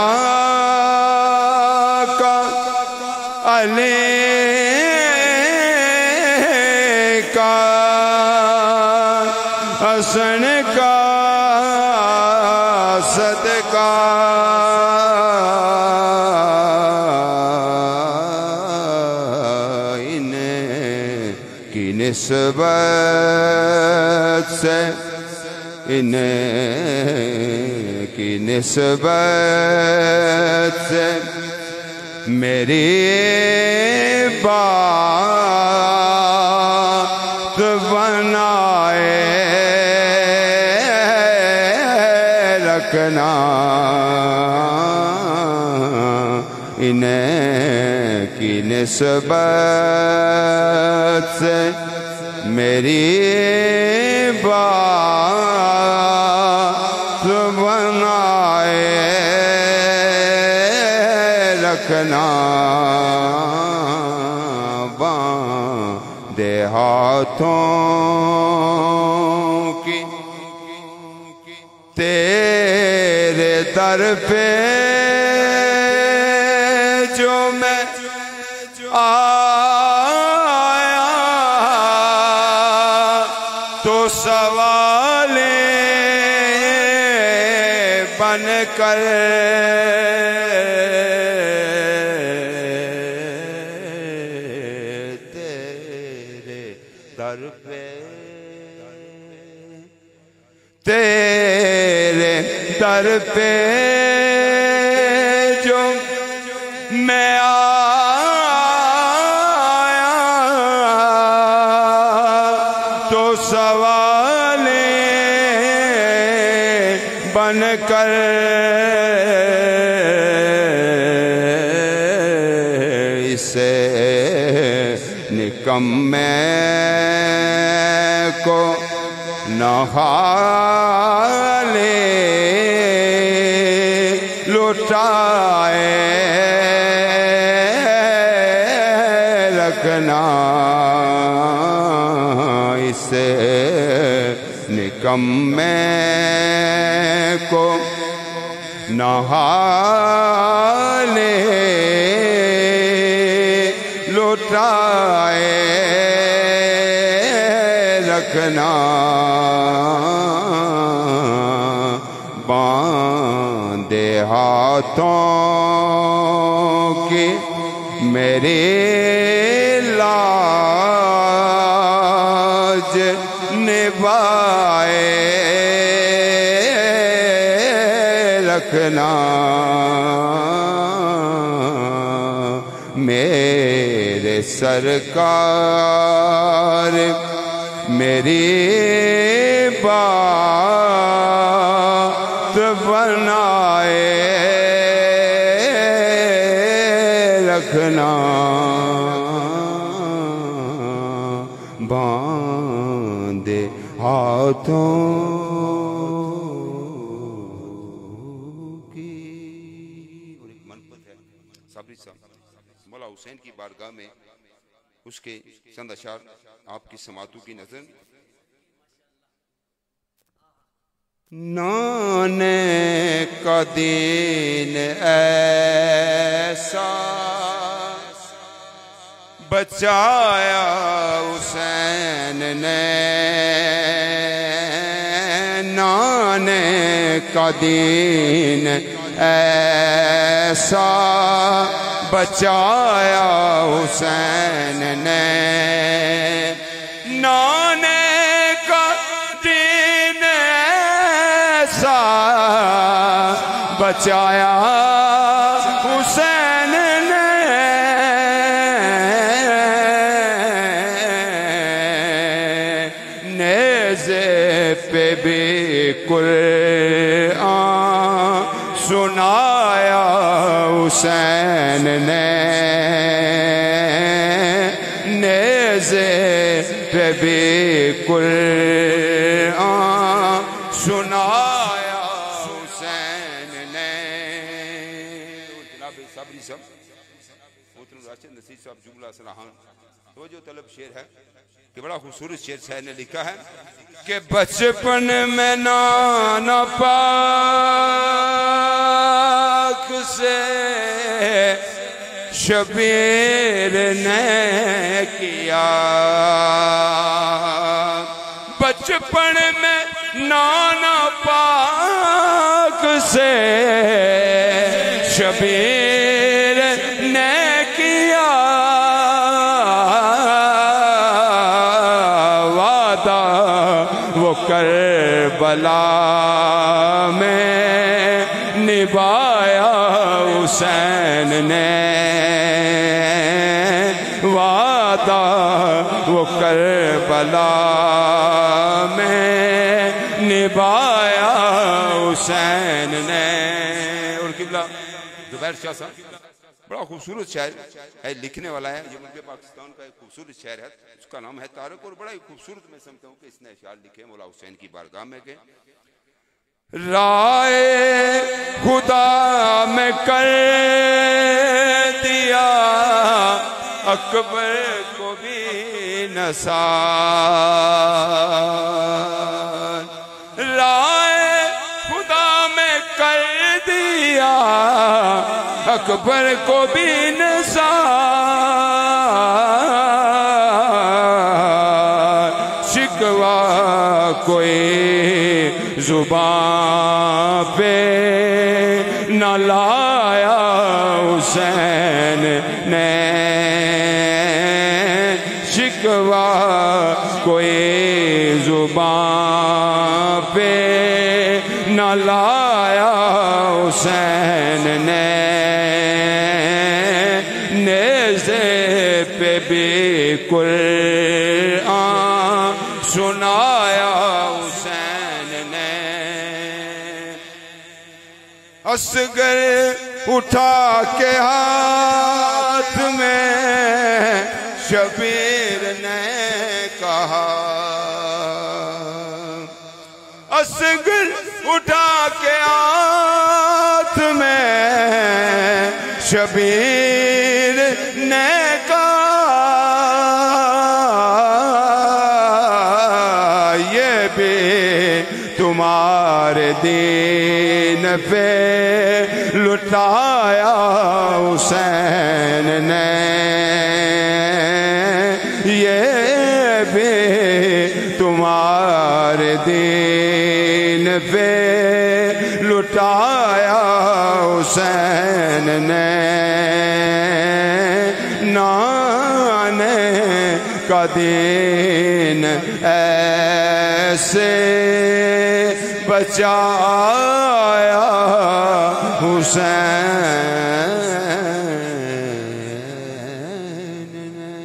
का अली का हसन का सदका इन्हें की निस्बत से इन्हें की निस्बत से मेरी बात बनाए रखना इन्हें की निस्बत से मेरी बात बनाए रखना बांधे हाथों की तेरे दर पे जो मैं आया तो सवाले बन कर तेरे दर पे तेरे दर पे जो मैं आया तो सवाले बन कर इसे निकम्मे को नहाले लो लुटाए रखना, इसे निकम्मे को नहाने लुटाए रखना, बांधे हाथों की मेरी लाज निभाए रखना, मेरे सरकार मेरी बात बनाए रखना, बांधे हाथों की। और एक मनपत है साबरी साहब, मौला हुसैन की बारगाह में उसके चंद अशार आपकी समातों की नजर। नाने का दीन ऐसा बचाया हुसैन ने, नाने का दीन ऐसा बचाया हुसैन ने, नाने का दीन ऐसा बचाया हुसैन ने, नेज़े पे भी कुरान सुनाया हुसैन ने, नेज़े पे भी कुरान सुनाया हुसैन ने। जनाब साबरी साहब मोहतरम राशिद नसीर साहब जुमला सलाहान तो जो तलब शेर है कि बड़ा खूबसूरत शेर शायर ने लिखा है कि बचपन में नाना पाक से शबीर ने किया, बचपन में नाना पाक से शबीर ने किया, वादा वो करबला में निभाया हुसैन ने, वादा वो करबला में निभाया हुसैन ने। और किबला जुबैर शाह साहब बड़ा खूबसूरत शायर है, लिखने वाला है, ये मुल्क पाकिस्तान का एक खूबसूरत शायर है, उसका नाम है तारक, और बड़ा ही खूबसूरत मैं समझता हूँ कि इसने अशार लिखे मौला हुसैन की बारगाह में के राय खुदा में कर दिया अकबर को भी नसार, राय खुदा में कर दिया अकबर को भी नसार, शिकवा कोई जुबान पे न लाया हुसैन ने, शिकवा कोई जुबान पे न लाया हुसैन ने, नेज़े पे भी कुरान सुनाया हुसैन ने, असगर उठा के हाथ में शबीर ने कहा, असगर उठा के हाथ में शबीर ने ये भी तुम्हारे दीन पे लुटाया हुसैन ने, ये भी तुम्हारे दीन पे लुटाया हुसैन ने, नाने का दीन ऐसे बचाया हुसैन ने।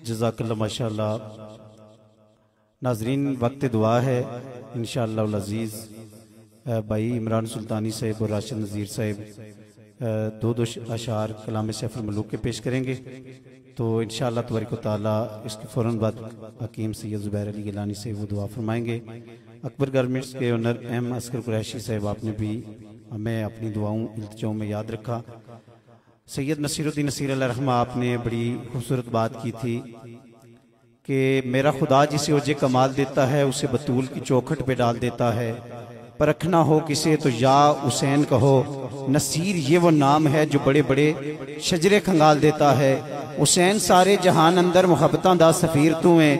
जज़ाकल्लाह माशाअल्लाह। नाजरीन वक्त दुआ है, इंशाअल्लाह अज़ीज़ भाई इमरान सुल्तानी साहब और राशिद नज़ीर साहब दो अशार कलाम सैफुल मलूक के पेश करेंगे। तो इंशाअल्लाह तबारक व तआला इसके फ़ौरन बाद हकीम सैयद ज़ुबैर अली गिलानी से वो दुआ फरमाएंगे। अकबर गारमेंट्स के ओनर अहम अस्कर कुरैशी साहब, आपने भी हमें अपनी दुआओं इल्तिजाओं में याद रखा। सैयद नसीरुद्दीन नसीर अलैहि रहमा, आपने बड़ी खूबसूरत बात की थी कि मेरा खुदा जिसे ओजे कमाल देता है उसे बतूल की चौखट पे डाल देता है, परखना हो किसे तो या हुसैन कहो, नसीर ये वो नाम है जो बड़े बड़े शजरे खंगाल देता है। हुसैन सारे जहान अंदर मुहब्बतां दा सफीर तू है,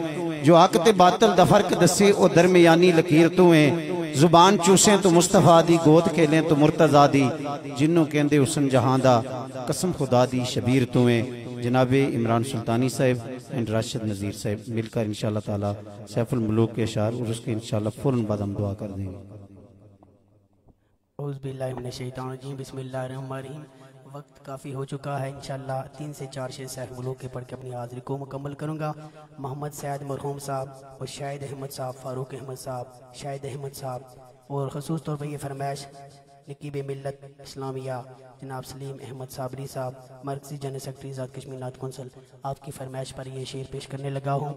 जो हक ते बातल दा फर्क दसे ओ दरमियानी लकीर तू है। जुबान चूसे तो मुस्तफा दी, गोद खेलें तो मुर्तजा दी, जिन्नों कहंदे हुसन जहां दा, कसम खुदा दी शबीर तू है। जनाबे इमरान सुल्तानी साहब एंड राशिद नज़ीर साहब मिलकर इंशाअल्लाह ताला सैफुल मलूक के अशार और उसके इंशाअल्लाह फ़ौरन बाद हम दुआ कर देंगे। औज़ुबिल्लाहिमिनश्शैतानिर्रजीम, बिस्मिल्लाहिर्रहमानिर्रहीम। वक्त काफ़ी हो चुका है, इंशाअल्लाह 3 से 4 शेर सैफ मलूक के पढ़ के अपनी हाज़िरी को मुकम्मल करूँगा। मोहम्मद सैयद मरहूम साहब और शाहिद अहमद साहब, फ़ारूक अहमद साहब, शाहिद अहमद साहब और ख़ुसूस तौर पर ये फरमाइश नकीब मिल्लत इस्लामिया जनाब सलीम अहमद साबरी साहब, मरकज़ी जनरल सेक्रेटरी आज़ाद कश्मीर नात कौंसल, आपकी फरमाइश पर ये शेर पेश करने लगा हूँ।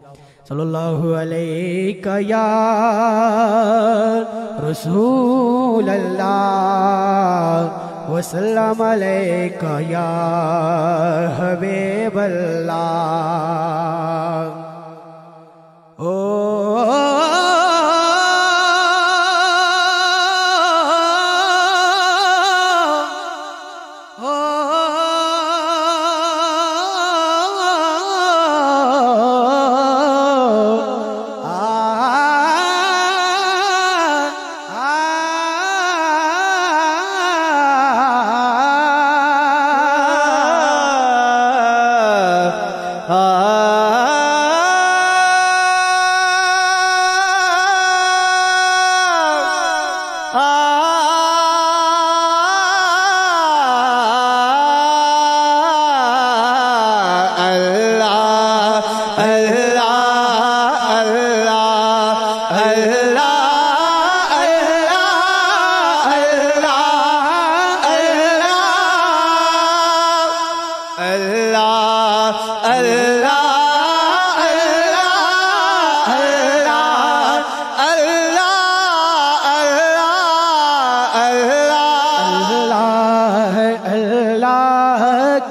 सल्लल्लाहु अलैका या रसूल अल्लाह वसल्लम अलैका या हबीब अल्लाह। ओ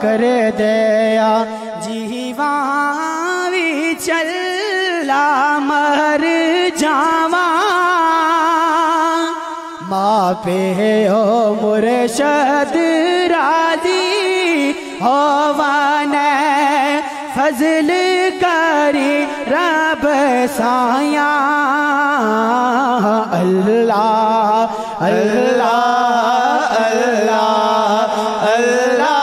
करे दया जीवावी चला मर जावा माँ पे हो मुर्शद राजी होवाने फजल करी रब साया अल्लाह अल्लाह अल्लाह अल्लाह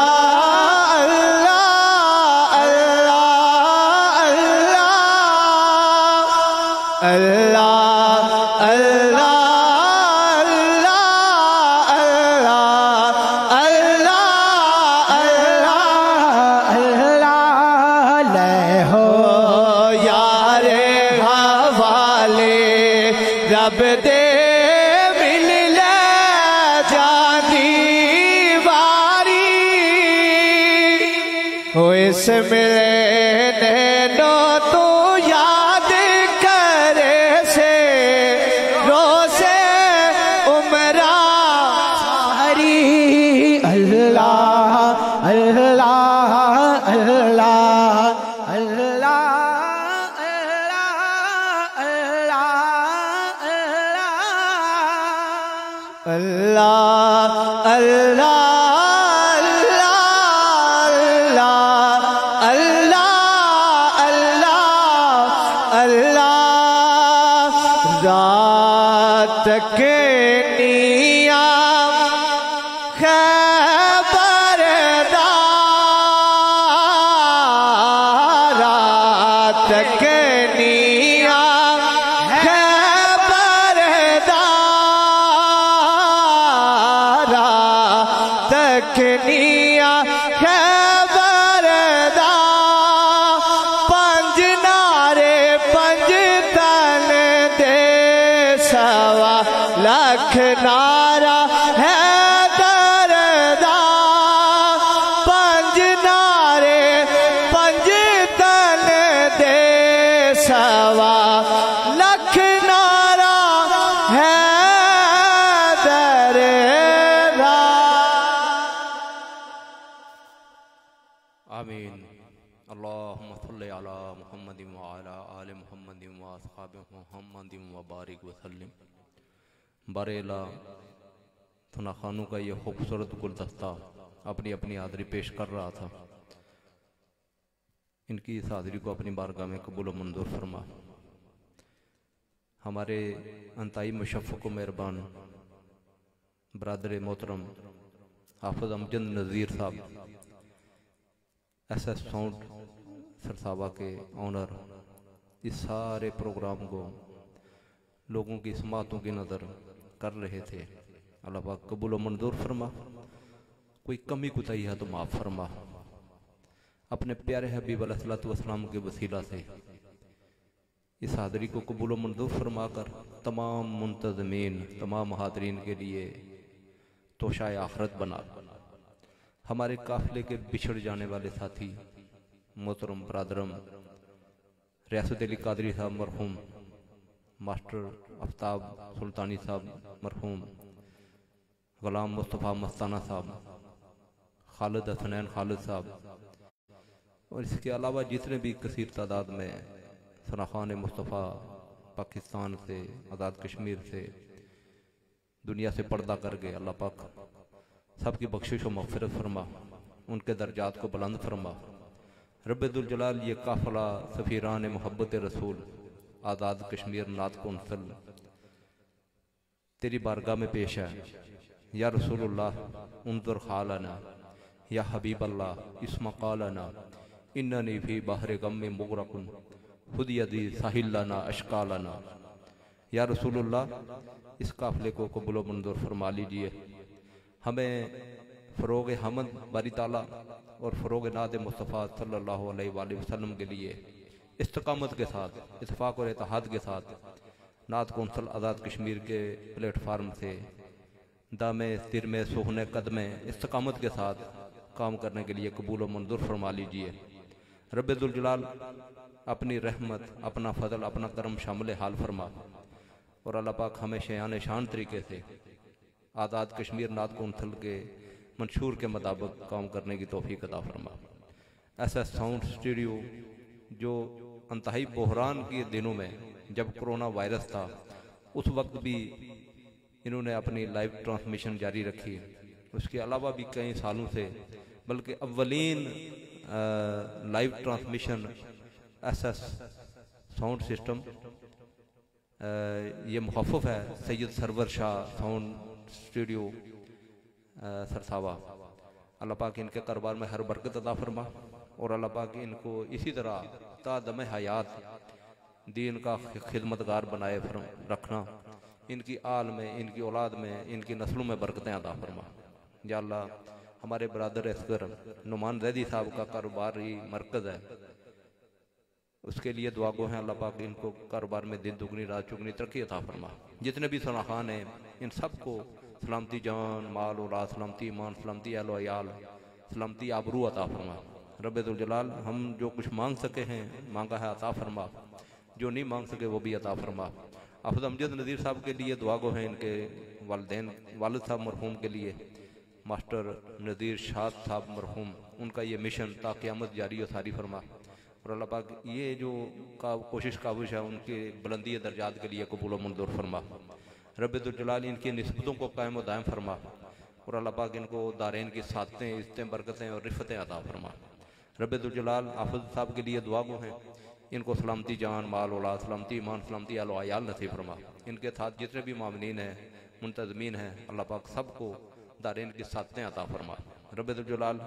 मिलने नो तो याद करे से रोसे उमरा सारी अल्लाह अल्लाह अल्लाह अल्लाह अल्लाह अल्लाह अल्लाह रात के निया खबरदार रात के निया तकनिया खबरदा पंज नारे पंज तन दे सवा लख नारा है दरदा पंज नारे पंज तन दे सवा लख नारा है दरदा। आमीन। अल्लाहुम्मा सल्लि अला मुहम्मदिन व अला आलि मुहम्मदिन व अस्हाबि मुहम्मदिन व बारिक व सल्लिम। बरेला थना खानों का ये खूबसूरत गुलदस्ता अपनी अपनी हाज़िरी पेश कर रहा था। इनकी इस हाज़िरी को अपनी बारगाह में कबूल व मंजूर फरमा। हमारे अंताई मुशफ़्फ़क़ मेहरबान बरादर मोहतरम हाफ़िज़ अमजद नज़ीर साहब SS साउंड सरसावा के ऑनर इस सारे प्रोग्राम को लोगों की समातों की नज़र कर रहे थे। अल्लाह पाक कबूल व मंजूर फरमा। कोई कमी कुताही है तो माफ़ फरमा। अपने प्यारे हबीब अलैहिस्सलातु वस्सलाम के वसीला से इस हाज़िरी को कबूल व मंजूर फरमा कर तमाम मुंतज़मीन तमाम हाज़रीन के लिए तोशाए आखरत बना। हमारे काफ़िले के बिछड़ जाने वाले साथी मोहतरम बरादरम रियासत अली कादरी साहब मरहूम, मास्टर आफ्ताब सुल्तानी साहब मरहूम, गुलाम मुस्तफ़ा मस्ताना साहब, खालिद हसनैन खालिद साहब और इसके अलावा जितने भी कसीर तादाद में सनाखान मुस्तफ़ा पाकिस्तान से आज़ाद कश्मीर से दुनिया से पर्दा कर गए। अल्लाह पाक सबकी बख्शिश व मग़फ़िरत फरमा, उनके दर्जात को बुलंद फरमा। रब्बुल जलाल ये काफ़िला सफ़ीरान मोहब्बत रसूल आज़ाद कश्मीर नात कौंसल तेरी बारगाह में पेश है। या रसूलुल्लाह उन्ज़ुर हालना, या हबीब अल्लाह इस्मा क़ालना, इन्ननी फ़ी बहर गम में मुग़रक़ुन खुद यदी साहिलना अशकालना। या रसूलुल्लाह इस काफ़िले को कबूल व मंजूर फरमा लीजिए। हमें फ़रोग़ हमद बारी ताला और फ़रोग़ नाद मुस्तफ़ा सल्लल्लाहु अलैहि वसल्लम के लिए इस्तकामत के साथ इत्तेफ़ाक़ और इत्तेहाद के साथ नात कौंसल आज़ाद कश्मीर के प्लेटफार्म से दामे सिर में सुहने कदमे इस्तकामत के साथ काम करने के लिए कबूल व मंजूर फरमा लीजिए। रब्बुल जलाल अपनी रहमत अपना फ़ज़ल अपना करम शामिल हाल फरमा और अल्लाह पाक हमें शान शान तरीके से आज़ाद कश्मीर नात कौंसल के मंशूर के मुताबिक काम करने की तौफीक अता फरमा। SS साउंड स्टूडियो जो अंतहाई बहरान के दिनों में जब कोरोना वायरस था उस वक्त भी इन्होंने अपनी लाइव ट्रांसमिशन जारी रखी। उसके अलावा भी कई सालों से बल्कि अव्वलीन live transmission SS sound system ये मुखफ़फ़ है सैयद सरवर शाह साउंड स्टूडियो सरसावा। अल्लाह पाक इनके कारोबार में हर बरकत अता फरमा और अल्लाह पाक इनको इसी तरह तादम हयात दीन का खिदमतगार बनाए रखना, इनकी आल में इनकी औलाद में इनकी नस्लों में बरकतें अता फरमा। या अल्लाह हमारे बरादर असगर नुमान जैदी साहब का कारोबारी मरकज़ है, उसके लिए दुआ गो हैं। अल्लाह पाक इनको कारोबार में दिन दुगनी रात चुगनी तरक्की अता फरमा। जितने भी सनाखान हैं इन सबको सलामती जान माल औलाद सलामती ईमान सलामती अहल अयाल सलामती आबरू अता फरमा। रब्बुल जलाल हम जो कुछ मांग सके हैं मांगा है अता फरमा, जो नहीं मांग सके वो भी अता फरमा। हाफ़िज़ अमजद नज़ीर साहब के लिए दुआ गो हैं, इनके वालिदैन वालिद साहब मरहूम के लिए मास्टर नज़ीर शाद साहब मरहूम, उनका ये मिशन ता क़यामत जारी और सारी फरमा और अल्लाह पाक ये जो कोशिश काबिश है उनके बुलंदी दर्जात के लिए कबूल व मंजूर फरमा। रब्बुल जलाल इनकी निस्बतों को कायम व दायम फरमा और अल्लाह पाक इनको दारैन की सादतें, इज़्ज़तें, बरकतें और रिफ़तें अता फरमा। रब्बुल जलाल हाफ़िज़ साहब के लिए दुआ गो हैं, इनको सलामती जान माल औलाद, सलामती ईमान, सलामती आल आयाल नसीब फरमा। इनके साथ जितने भी मामनीन हैं, मुंतज़मीन हैं, अल्लाह पाक सबको दारैन की सादतें अता फरमा। रब्बुल जलाल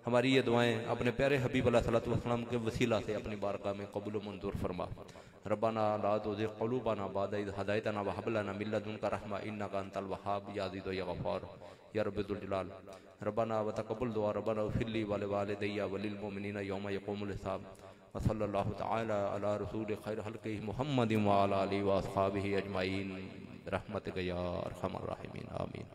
हमारी ये दुआएं अपने प्यारे हबीब अलैहिस्सलातु वस्सलाम के वसीला से अपनी बारगाह में कबूल मंजूर फरमा। रब्बाना ला तुज़िग़ क़ुलूबना बअद इज़ हदैतना व हब लना मिन लदुनका रहमा इन्नका अंतल वहाब या अज़ीज़ या गफ़्फ़ार या रब्बुल जलाल। रब्बाना व तक़ब्बल दुआ रब्बाना इग़फ़िर ली व लिवालिदैया व लिल मुमिनीना यौमा यक़ूमुल हिसाब व सल्लल्लाहु तआला अला रसूल खैर हल्क़िही मुहम्मदिन व अला आलिहि व अस्हाबिही अजमाइन रहमतिक या अरहमर राहिमीन आमीन।